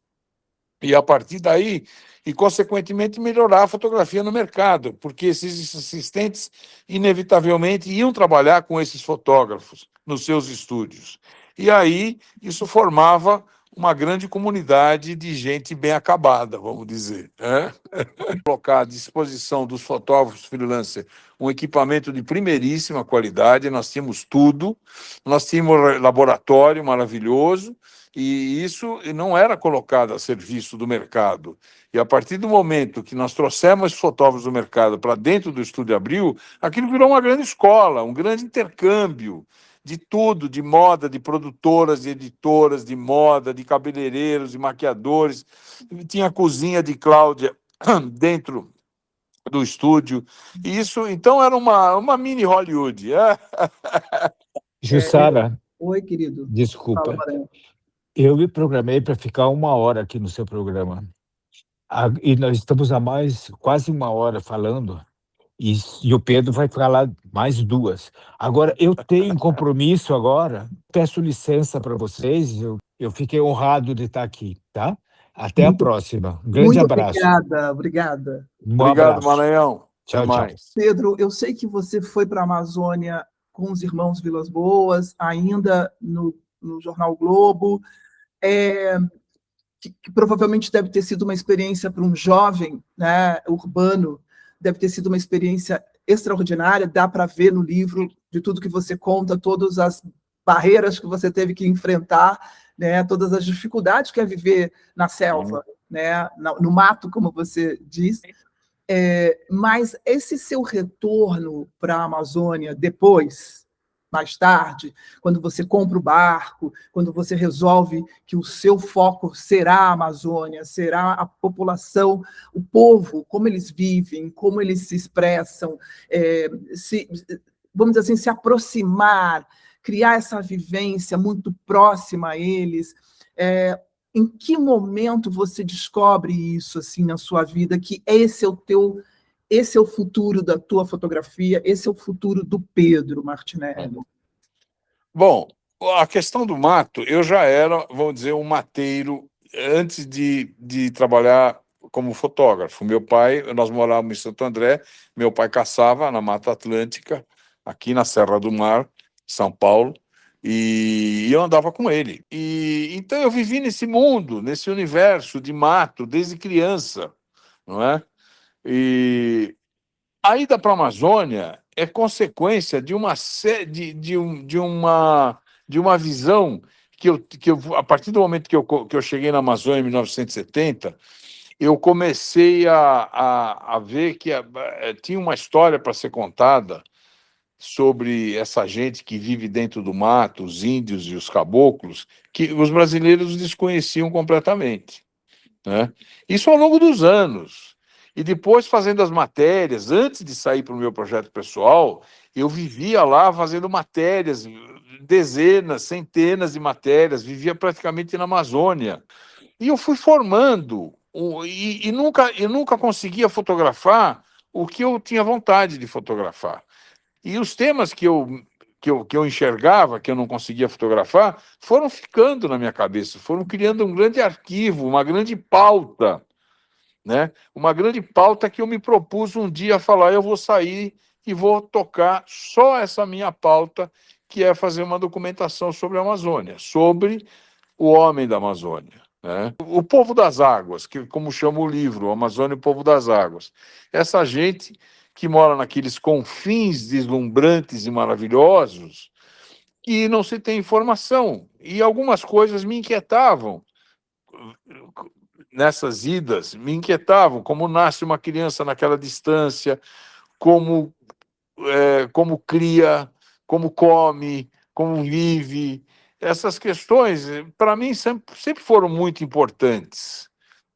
E a partir daí, e consequentemente melhorar a fotografia no mercado, porque esses assistentes inevitavelmente iam trabalhar com esses fotógrafos nos seus estúdios. E aí isso formava uma grande comunidade de gente bem acabada, vamos dizer, né? Colocar à disposição dos fotógrafos freelancer um equipamento de primeiríssima qualidade, nós tínhamos tudo, nós tínhamos um laboratório maravilhoso, E isso não era colocado a serviço do mercado. E a partir do momento que nós trouxemos esses fotógrafos do mercado para dentro do Estúdio Abril, aquilo virou uma grande escola, um grande intercâmbio de tudo, de moda, de produtoras, de editoras, de moda, de cabeleireiros, de maquiadores. Tinha a cozinha de Cláudia dentro do estúdio. E isso, então, era uma mini Hollywood. Jussara, Oi, querido. Fala, desculpa. Maranhão. Eu me programei para ficar 1 hora aqui no seu programa. E nós estamos há quase 1 hora falando, e o Pedro vai falar mais 2. Agora, eu tenho um compromisso agora, peço licença para vocês, eu fiquei honrado de estar aqui, tá? Até a próxima. Um grande Muito abraço. obrigada. Um Obrigado, abraço. Maranhão. Até Tchau, tchau. mais. Pedro, eu sei que você foi para a Amazônia com os irmãos Vilas Boas, ainda no Jornal Globo, que provavelmente deve ter sido uma experiência para um jovem, né, urbano, deve ter sido uma experiência extraordinária, dá para ver no livro, de tudo que você conta, todas as barreiras que você teve que enfrentar, né, todas as dificuldades que é viver na selva, né, no mato, como você diz. Mas esse seu retorno para a Amazônia depois, mais tarde, quando você compra o barco, quando você resolve que o seu foco será a Amazônia, será a população, o povo, como eles vivem, como eles se expressam, vamos dizer assim, se aproximar, criar essa vivência muito próxima a eles. Em que momento você descobre isso assim na sua vida, que esse é o futuro da tua fotografia, esse é o futuro do Pedro Martinelli? Bom, a questão do mato, eu já era, vamos dizer, um mateiro antes de trabalhar como fotógrafo. Nós morávamos em Santo André, meu pai caçava na Mata Atlântica, aqui na Serra do Mar, São Paulo, e eu andava com ele. Então eu vivi nesse mundo, nesse universo de mato desde criança, não é? E a ida para a Amazônia é consequência de uma visão a partir do momento que eu cheguei na Amazônia em 1970, eu comecei a ver que tinha uma história para ser contada sobre essa gente que vive dentro do mato, os índios e os caboclos, que os brasileiros desconheciam completamente, né? Isso ao longo dos anos. E depois, fazendo as matérias, antes de sair para o meu projeto pessoal, eu vivia lá fazendo matérias, dezenas, centenas de matérias, vivia praticamente na Amazônia. E eu fui formando, e nunca conseguia fotografar o que eu tinha vontade de fotografar. E os temas que eu enxergava, que eu não conseguia fotografar, foram ficando na minha cabeça, foram criando um grande arquivo, uma grande pauta, né? Uma grande pauta que eu me propus um dia a falar, eu vou sair e vou tocar só essa minha pauta, que é fazer uma documentação sobre a Amazônia, sobre o homem da Amazônia, né? O povo das águas, que como chama o livro, Amazônia e o povo das águas. Essa gente que mora naqueles confins deslumbrantes e maravilhosos, que não se tem informação. E algumas coisas me inquietavam nessas idas, como nasce uma criança naquela distância, como cria, como come, como vive. Essas questões, para mim, sempre foram muito importantes.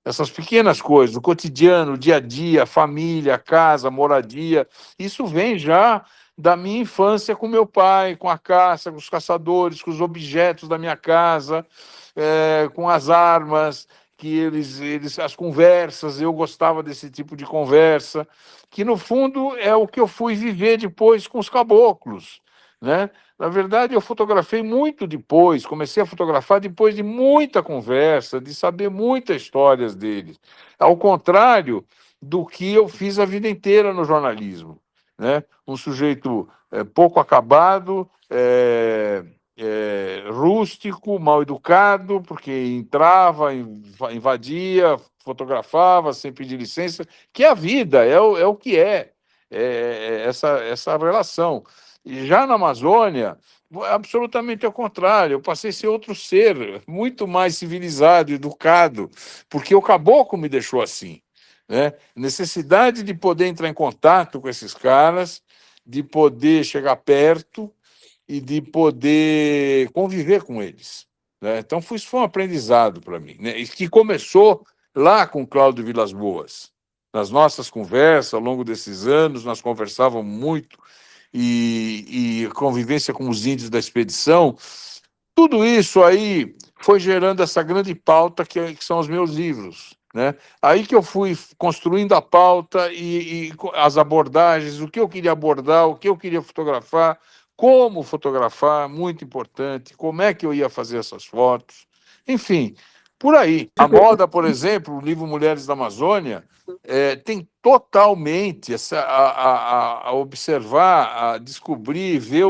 Essas pequenas coisas, o cotidiano, o dia a dia, a família, a casa, a moradia, isso vem já da minha infância com meu pai, com a caça, com os caçadores, com os objetos da minha casa, com as armas, que as conversas, eu gostava desse tipo de conversa, que no fundo é o que eu fui viver depois com os caboclos, né? Na verdade, eu fotografei muito depois, comecei a fotografar depois de muita conversa, de saber muitas histórias deles. Ao contrário do que eu fiz a vida inteira no jornalismo, né? Um sujeito pouco acabado, rústico, mal educado, porque entrava, invadia, fotografava sem pedir licença, que é a vida, é o que é essa relação. E já na Amazônia, absolutamente ao contrário, eu passei a ser outro ser, muito mais civilizado, educado, porque o caboclo me deixou assim, né? Necessidade de poder entrar em contato com esses caras, de poder chegar perto e de poder conviver com eles, né? Então, isso foi um aprendizado para mim, né? E que começou lá com Cláudio Vilas Boas. Nas nossas conversas, ao longo desses anos, nós conversávamos muito, e convivência com os índios da expedição, tudo isso aí foi gerando essa grande pauta que são os meus livros, né? Aí que eu fui construindo a pauta e as abordagens, o que eu queria abordar, o que eu queria fotografar, como fotografar, muito importante, como é que eu ia fazer essas fotos, enfim, por aí. A moda, por exemplo, o livro Mulheres da Amazônia, tem totalmente a observar, a descobrir, ver,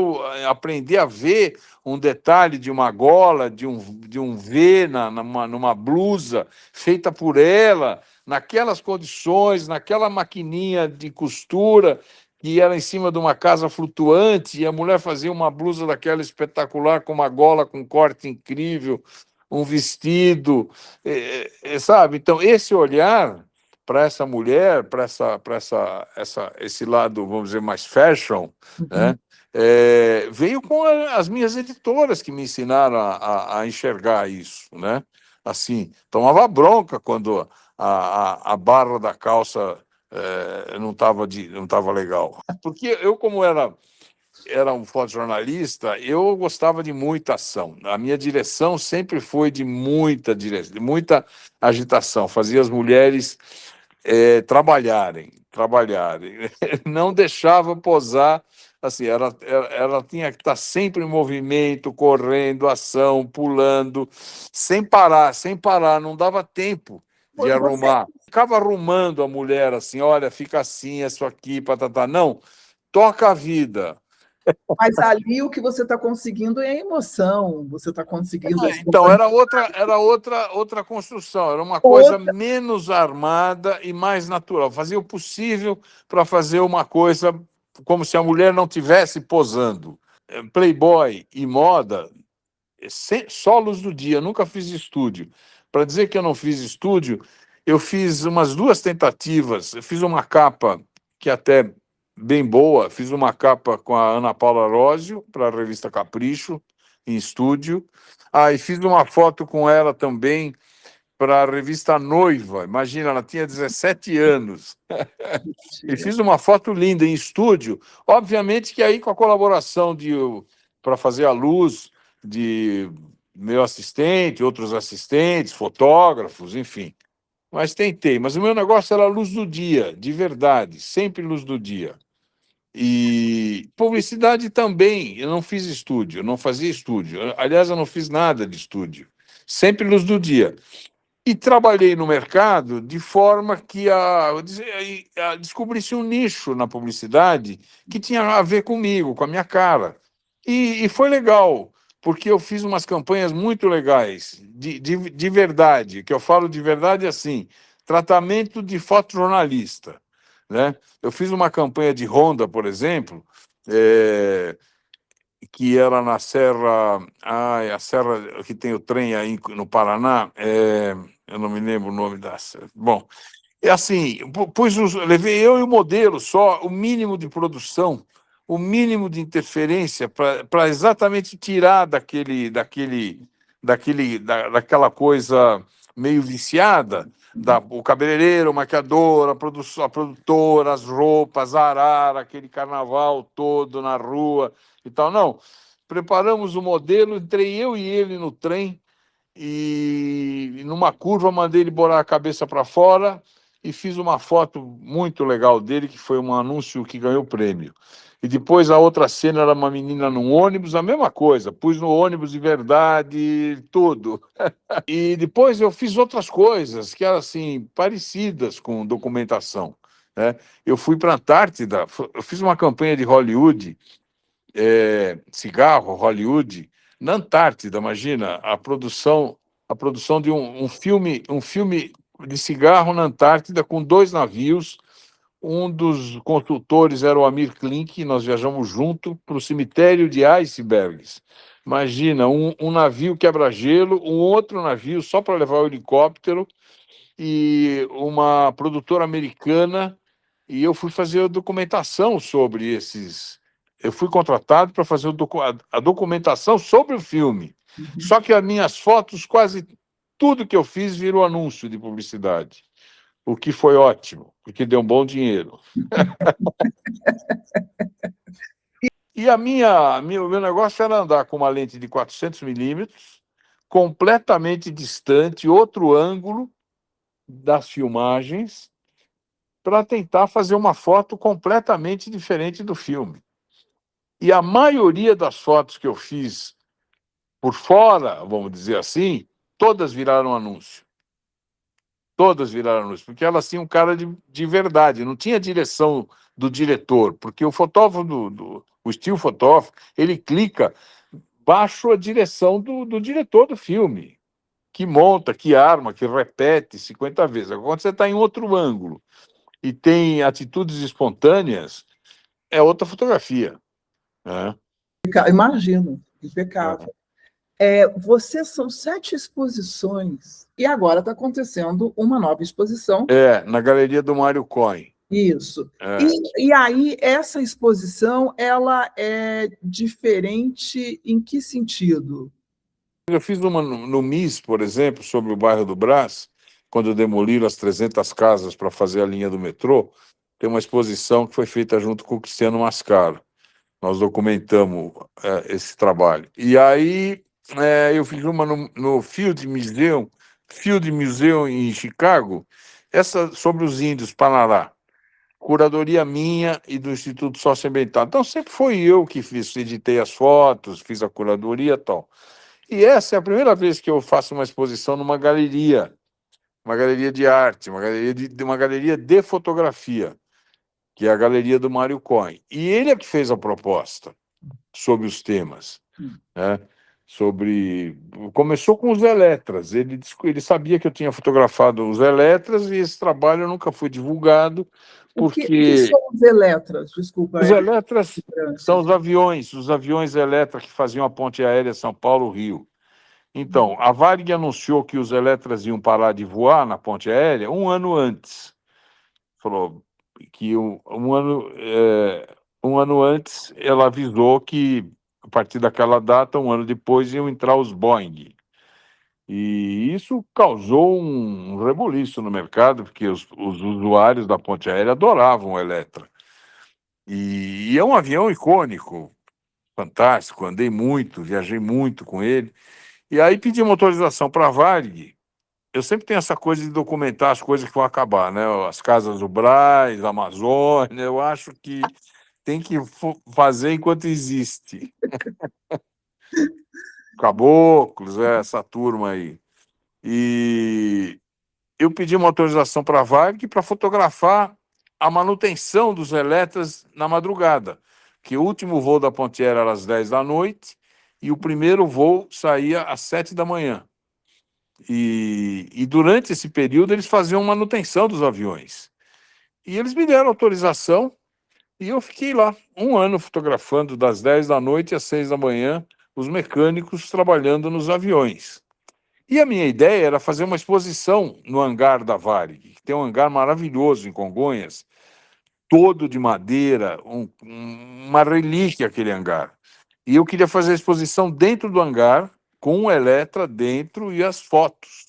aprender a ver um detalhe de uma gola, de um V numa blusa feita por ela, naquelas condições, naquela maquininha de costura que era em cima de uma casa flutuante, e a mulher fazia uma blusa daquela espetacular, com uma gola com corte incrível, um vestido, sabe? Então, esse olhar para essa mulher, para esse lado, vamos dizer, mais fashion, né? Veio com as minhas editoras que me ensinaram a enxergar isso, né? Assim, tomava bronca quando a barra da calça não tava legal. Porque eu, como era um fotojornalista, eu gostava de muita ação. A minha direção sempre foi de muita direção, de muita agitação. Fazia as mulheres trabalharem. Não deixava posar. Assim, ela tinha que estar sempre em movimento, correndo, ação, pulando, sem parar, não dava tempo de arrumar. Ficava arrumando a mulher assim, olha, fica assim, isso aqui, patatá. Não, toca a vida. Mas ali o que você está conseguindo é emoção, você está conseguindo... Então, era outra construção, era uma coisa menos armada e mais natural. Fazia o possível para fazer uma coisa como se a mulher não tivesse posando. Playboy e moda, só luz do dia, nunca fiz estúdio. Para dizer que eu não fiz estúdio, eu fiz umas 2 tentativas. Eu fiz uma capa que até bem boa, fiz uma capa com a Ana Paula Arósio para a revista Capricho, em estúdio. E fiz uma foto com ela também para a revista Noiva. Imagina, ela tinha 17 anos. E fiz uma foto linda em estúdio. Obviamente que aí com a colaboração para fazer a luz de meu assistente, outros assistentes, fotógrafos, enfim. Mas tentei. Mas o meu negócio era luz do dia, de verdade, sempre luz do dia. E publicidade também, eu não fiz estúdio, eu não fazia estúdio. Aliás, eu não fiz nada de estúdio. Sempre luz do dia. E trabalhei no mercado de forma que descobrisse um nicho na publicidade que tinha a ver comigo, com a minha cara. E foi legal, porque eu fiz umas campanhas muito legais, de verdade, que eu falo de verdade assim, tratamento de fotojornalista, né? Eu fiz uma campanha de Honda, por exemplo, que era na Serra, a serra que tem o trem aí no Paraná, eu não me lembro o nome da serra. Bom, é assim, levei eu e o modelo só, o mínimo de produção, o mínimo de interferência para exatamente tirar daquela coisa meio viciada, o cabeleireiro, o maquiador, a produtora, as roupas, a arara, aquele carnaval todo na rua e tal. Não, preparamos o modelo, entrei eu e ele no trem e numa curva mandei ele botar a cabeça para fora e fiz uma foto muito legal dele, que foi um anúncio que ganhou prêmio. E depois a outra cena era uma menina num ônibus, a mesma coisa, pus no ônibus de verdade, tudo. E depois eu fiz outras coisas que eram assim, parecidas com documentação, né? Eu fui para a Antártida, eu fiz uma campanha de Hollywood, cigarro, Hollywood, na Antártida, imagina, a produção de um filme de cigarro na Antártida com 2 navios, Um dos consultores era o Amir Klink, nós viajamos junto para o cemitério de icebergs. Imagina, um navio quebra-gelo, um outro navio só para levar o helicóptero, e uma produtora americana, e eu fui fazer a documentação sobre esses. Eu fui contratado para fazer a documentação sobre o filme. Só que as minhas fotos, quase tudo que eu fiz virou anúncio de publicidade, o que foi ótimo, porque deu um bom dinheiro. E o meu negócio era andar com uma lente de 400 milímetros, completamente distante, outro ângulo das filmagens, para tentar fazer uma foto completamente diferente do filme. E a maioria das fotos que eu fiz por fora, vamos dizer assim, todas viraram anúncio. Todas viraram anúncio, porque elas tinham cara de verdade, não tinha direção do diretor, porque o fotógrafo, o still photograph, ele clica baixo a direção do diretor do filme, que monta, que arma, que repete 50 vezes. Agora, quando você está em outro ângulo e tem atitudes espontâneas, é outra fotografia, né? Imagino, impecável. Você são 7 exposições e agora está acontecendo uma nova exposição. Na Galeria do Mário Cohen. Isso. E aí, essa exposição, ela é diferente em que sentido? Eu fiz uma no MIS, por exemplo, sobre o bairro do Brás, quando demoliram as 300 casas para fazer a linha do metrô. Tem uma exposição que foi feita junto com o Cristiano Mascaro. Nós documentamos esse trabalho. E aí eu fiz uma no Field Museum em Chicago, essa sobre os índios Panará. Curadoria minha e do Instituto Socioambiental. Então, sempre foi eu que editei as fotos, fiz a curadoria e tal. E essa é a primeira vez que eu faço uma exposição numa galeria, uma galeria de arte, uma galeria de fotografia, que é a Galeria do Mário Cohen. E ele é que fez a proposta sobre os temas, né? Começou com os Eletras. Ele sabia que eu tinha fotografado os Eletras e esse trabalho nunca foi divulgado, porque... O que são os Eletras? Desculpa. Os Eletras são os aviões Eletra que faziam a ponte aérea São Paulo-Rio. Então, a Varig anunciou que os Eletras iam parar de voar na ponte aérea um ano antes. Falou que um ano antes ela avisou que, a partir daquela data, um ano depois, iam entrar os Boeing. E isso causou um rebuliço no mercado, porque os usuários da ponte aérea adoravam o Eletra. E é um avião icônico, fantástico, andei muito, viajei muito com ele. E aí pedi uma autorização para a Varig. Eu sempre tenho essa coisa de documentar as coisas que vão acabar, né? As casas do Brás, a Amazônia, eu acho que tem que fazer enquanto existe. Caboclos, essa turma aí. E eu pedi uma autorização para a Varig para fotografar a manutenção dos Eletras na madrugada, que o último voo da ponte aérea era às 10 da noite e o primeiro voo saía às 7 da manhã. E durante esse período eles faziam manutenção dos aviões. E eles me deram autorização e eu fiquei lá um ano fotografando das 10 da noite às 6 da manhã os mecânicos trabalhando nos aviões. E a minha ideia era fazer uma exposição no hangar da Varig, que tem um hangar maravilhoso em Congonhas, todo de madeira, uma relíquia aquele hangar. E eu queria fazer a exposição dentro do hangar, com o Eletra dentro e as fotos.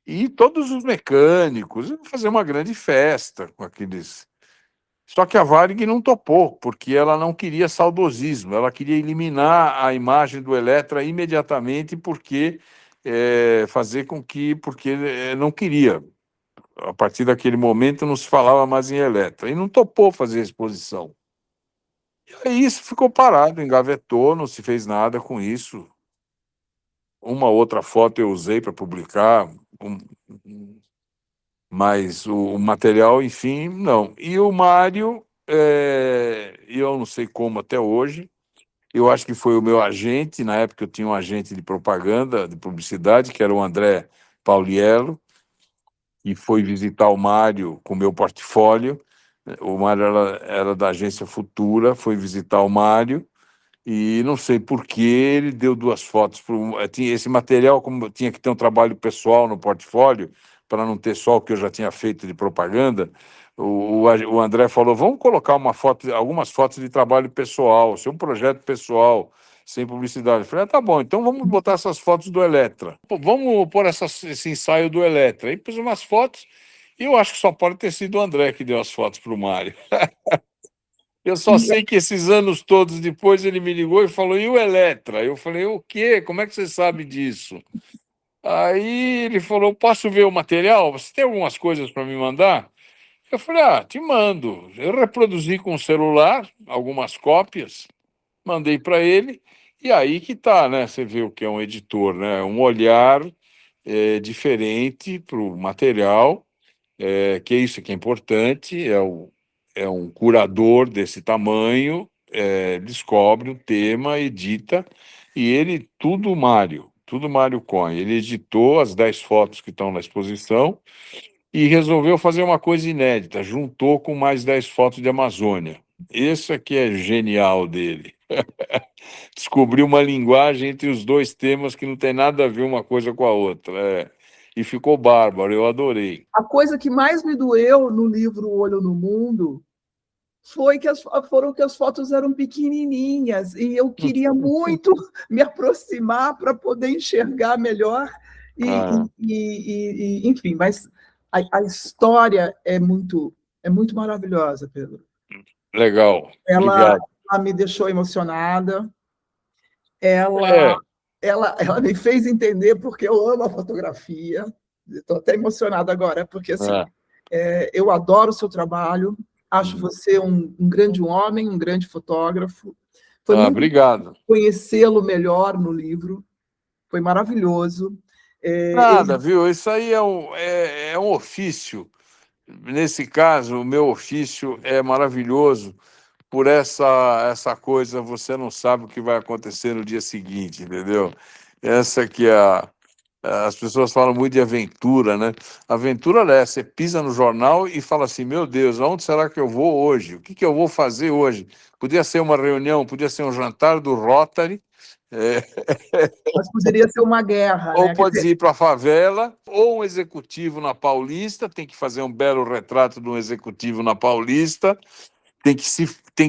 E todos os mecânicos, fazer uma grande festa com aqueles... Só que a Varig não topou, porque ela não queria saudosismo, ela queria eliminar a imagem do Eletra imediatamente, porque não queria. A partir daquele momento não se falava mais em Eletra, e não topou fazer a exposição. E aí isso ficou parado, engavetou, não se fez nada com isso. Uma outra foto eu usei para publicar, mas o material, enfim, não. E o Mário, eu não sei como até hoje, eu acho que foi o meu agente, na época eu tinha um agente de propaganda, de publicidade, que era o André Pauliello, e foi visitar o Mário com o meu portfólio, O Mário era da agência Futura, foi visitar o Mário, e não sei por que ele deu 2 fotos. Tinha esse material, como tinha que ter um trabalho pessoal no portfólio, para não ter só o que eu já tinha feito de propaganda, o André falou, vamos colocar algumas fotos de trabalho pessoal, seu projeto pessoal, sem publicidade. Eu falei, tá bom, então vamos botar essas fotos do Eletra. Pô, vamos pôr esse ensaio do Eletra. Aí pus umas fotos, e eu acho que só pode ter sido o André que deu as fotos para o Mário. Eu só E sei que esses anos todos depois ele me ligou e falou, e o Eletra? Eu falei, o quê? Como é que você sabe disso? Aí ele falou, posso ver o material? Você tem algumas coisas para me mandar? Eu falei, te mando. Eu reproduzi com o celular algumas cópias, mandei para ele, e aí que tá, né? Você vê o que é um editor, né? Um olhar diferente para o material, que é isso que é importante, é um curador desse tamanho, descobre o tema, edita, e ele, tudo Mário Cohen. Ele editou as 10 fotos que estão na exposição e resolveu fazer uma coisa inédita, juntou com mais 10 fotos de Amazônia. Esse aqui é genial dele. Descobriu uma linguagem entre os dois temas que não tem nada a ver uma coisa com a outra. E ficou bárbaro, eu adorei. a coisa que mais me doeu no livro O Olho no Mundo foram que as fotos eram pequenininhas e eu queria muito me aproximar para poder enxergar melhor Ah, enfim, mas a história é muito maravilhosa, Pedro. legal, Ela, obrigado. ela me deixou emocionada, ela, É, ela me fez entender porque eu amo a fotografia. Estou até emocionada agora, porque assim, ah, eu adoro o seu trabalho, acho hum. você um grande homem, um grande fotógrafo. Foi muito Obrigado. conhecê-lo melhor no livro, foi maravilhoso. Nada, viu? Isso aí é um ofício. Nesse caso, o meu ofício é maravilhoso por essa coisa, você não sabe o que vai acontecer no dia seguinte, entendeu? Essa que é as pessoas falam muito de aventura, né? Aventura é essa, você pisa no jornal e fala assim, meu Deus, aonde será que eu vou hoje? O que que eu vou fazer hoje? Podia ser uma reunião, podia ser um jantar do Rotary, é, Mas poderia ser uma guerra, ou né? Quer pode dizer, ir para a favela, ou um executivo na Paulista, tem que fazer um belo retrato de um executivo na Paulista, tem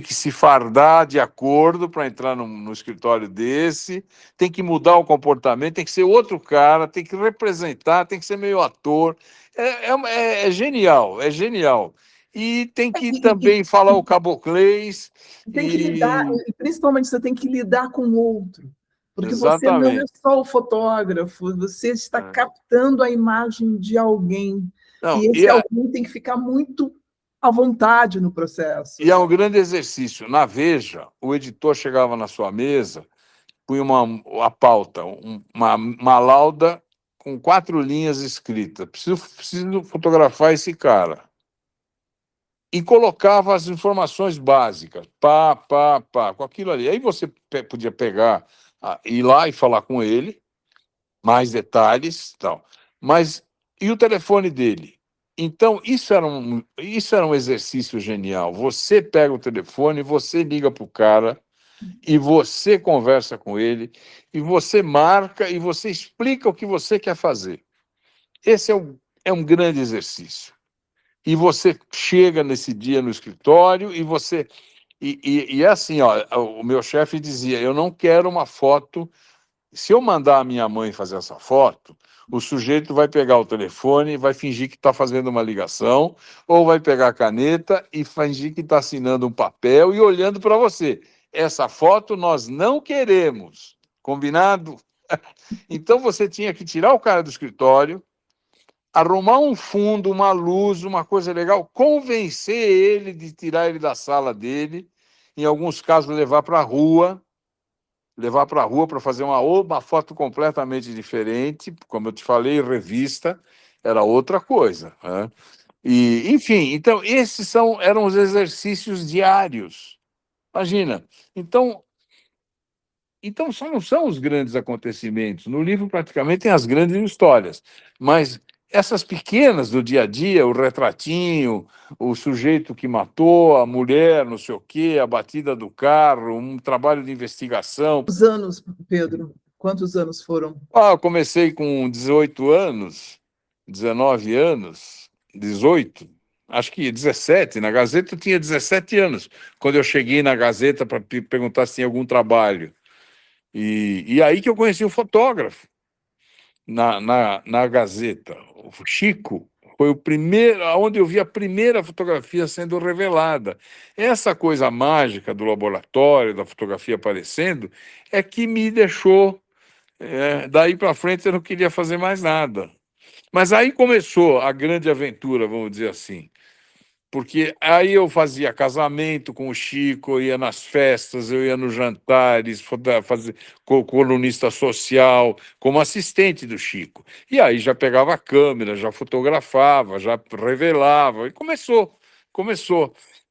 que se fardar de acordo para entrar no escritório desse, tem que mudar o comportamento, tem que ser outro cara, tem que representar, tem que ser meio ator. É genial, é genial. E tem que e também falar o caboclês, tem que lidar, e e principalmente você tem que lidar com o outro, porque você não é exatamente. só o fotógrafo, você está É. captando a imagem de alguém, Não, e esse alguém tem que ficar muito à vontade no processo. e é um grande exercício. Na Veja, o editor chegava na sua mesa, punha a pauta, uma lauda com 4 linhas escritas. Preciso fotografar esse cara. E colocava as informações básicas, com aquilo ali. Aí você podia pegar, ir lá e falar com ele, mais detalhes, tal. Mas e o telefone dele? Então, isso era um exercício genial. Você pega o telefone, você liga para o cara, e você conversa com ele, e você marca, e você explica o que você quer fazer. Esse é um grande exercício. E você chega nesse dia no escritório e você. E é assim, ó, o meu chefe dizia: eu não quero uma foto. Se eu mandar a minha mãe fazer essa foto, o sujeito vai pegar o telefone e vai fingir que está fazendo uma ligação, ou vai pegar a caneta e fingir que está assinando um papel e olhando para você. Essa foto nós não queremos. Combinado? Então você tinha que tirar o cara do escritório, arrumar um fundo, uma luz, uma coisa legal, convencer ele de tirar ele da sala dele, em alguns casos levar para a rua para fazer uma foto completamente diferente, como eu te falei, revista era outra coisa, né? E, enfim, então eram os exercícios diários. Imagina. Então só não são os grandes acontecimentos. No livro praticamente tem as grandes histórias, mas essas pequenas do dia a dia, o retratinho, o sujeito que matou, a mulher, não sei o quê, a batida do carro, um trabalho de investigação. Quantos anos, Pedro? Quantos anos foram? Eu comecei com 18 anos, 19 anos, 18, acho que 17. Na Gazeta eu tinha 17 anos, quando eu cheguei na Gazeta para perguntar se tinha algum trabalho. E aí que eu conheci o fotógrafo na Gazeta. O Chico foi o primeiro, onde eu vi a primeira fotografia sendo revelada. Essa coisa mágica do laboratório, da fotografia aparecendo, é que me deixou. Daí para frente eu não queria fazer mais nada. Mas aí começou a grande aventura, vamos dizer assim. Porque aí eu fazia casamento com o Chico, eu ia nas festas, eu ia nos jantares, fazer colunista social, como assistente do Chico. E aí já pegava a câmera, já fotografava, já revelava, e começou.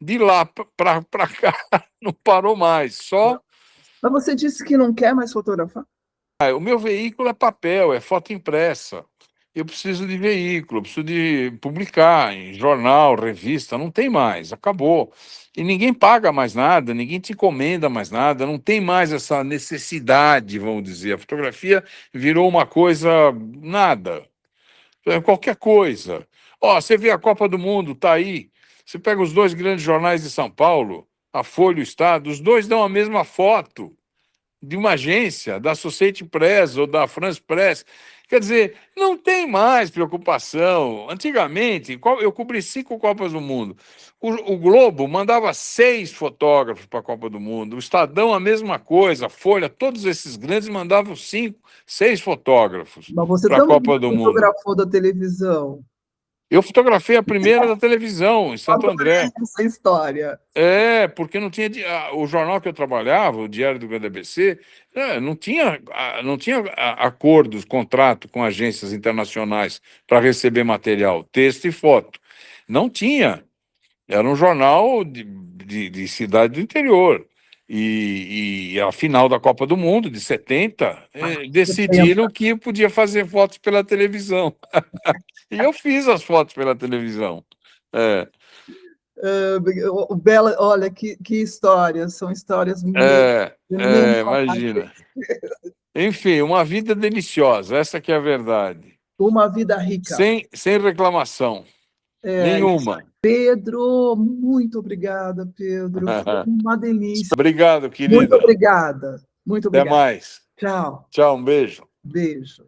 De lá para cá, não parou mais, só... Mas você disse que não quer mais fotografar? O meu veículo é papel, é foto impressa. Eu preciso de veículo, preciso de publicar em jornal, revista, não tem mais, acabou. E ninguém paga mais nada, ninguém te encomenda mais nada, não tem mais essa necessidade, vamos dizer. A fotografia virou uma coisa, nada, qualquer coisa. Você vê a Copa do Mundo, tá aí. Você pega os dois grandes jornais de São Paulo, a Folha e o Estado, os dois dão a mesma foto de uma agência, da Associated Press ou da France Press. Quer dizer, não tem mais preocupação. Antigamente, eu cobri 5 Copas do Mundo. O Globo mandava 6 fotógrafos para a Copa do Mundo. O Estadão, a mesma coisa. A Folha, todos esses grandes mandavam 5, 6 fotógrafos Mas você para a também Copa do Mundo. fotografou da televisão. Eu fotografei a primeira da televisão, em Santo André. Essa história. Porque não tinha. O jornal que eu trabalhava, o Diário do Grande ABC, não tinha acordos, contrato com agências internacionais para receber material, texto e foto. Não tinha. Era um jornal de cidade do interior. E a final da Copa do Mundo, de 70, decidiram que podia fazer fotos pela televisão. E eu fiz as fotos pela televisão. Bela, olha, que histórias, são histórias Imagina. Enfim, uma vida deliciosa, essa que é a verdade. Uma vida rica. Sem reclamação. Nenhuma. Pedro, muito obrigada, Pedro. Foi uma delícia. Obrigado, querida. Muito obrigada. Muito obrigada. Até mais. Tchau. Tchau, um beijo. Beijo.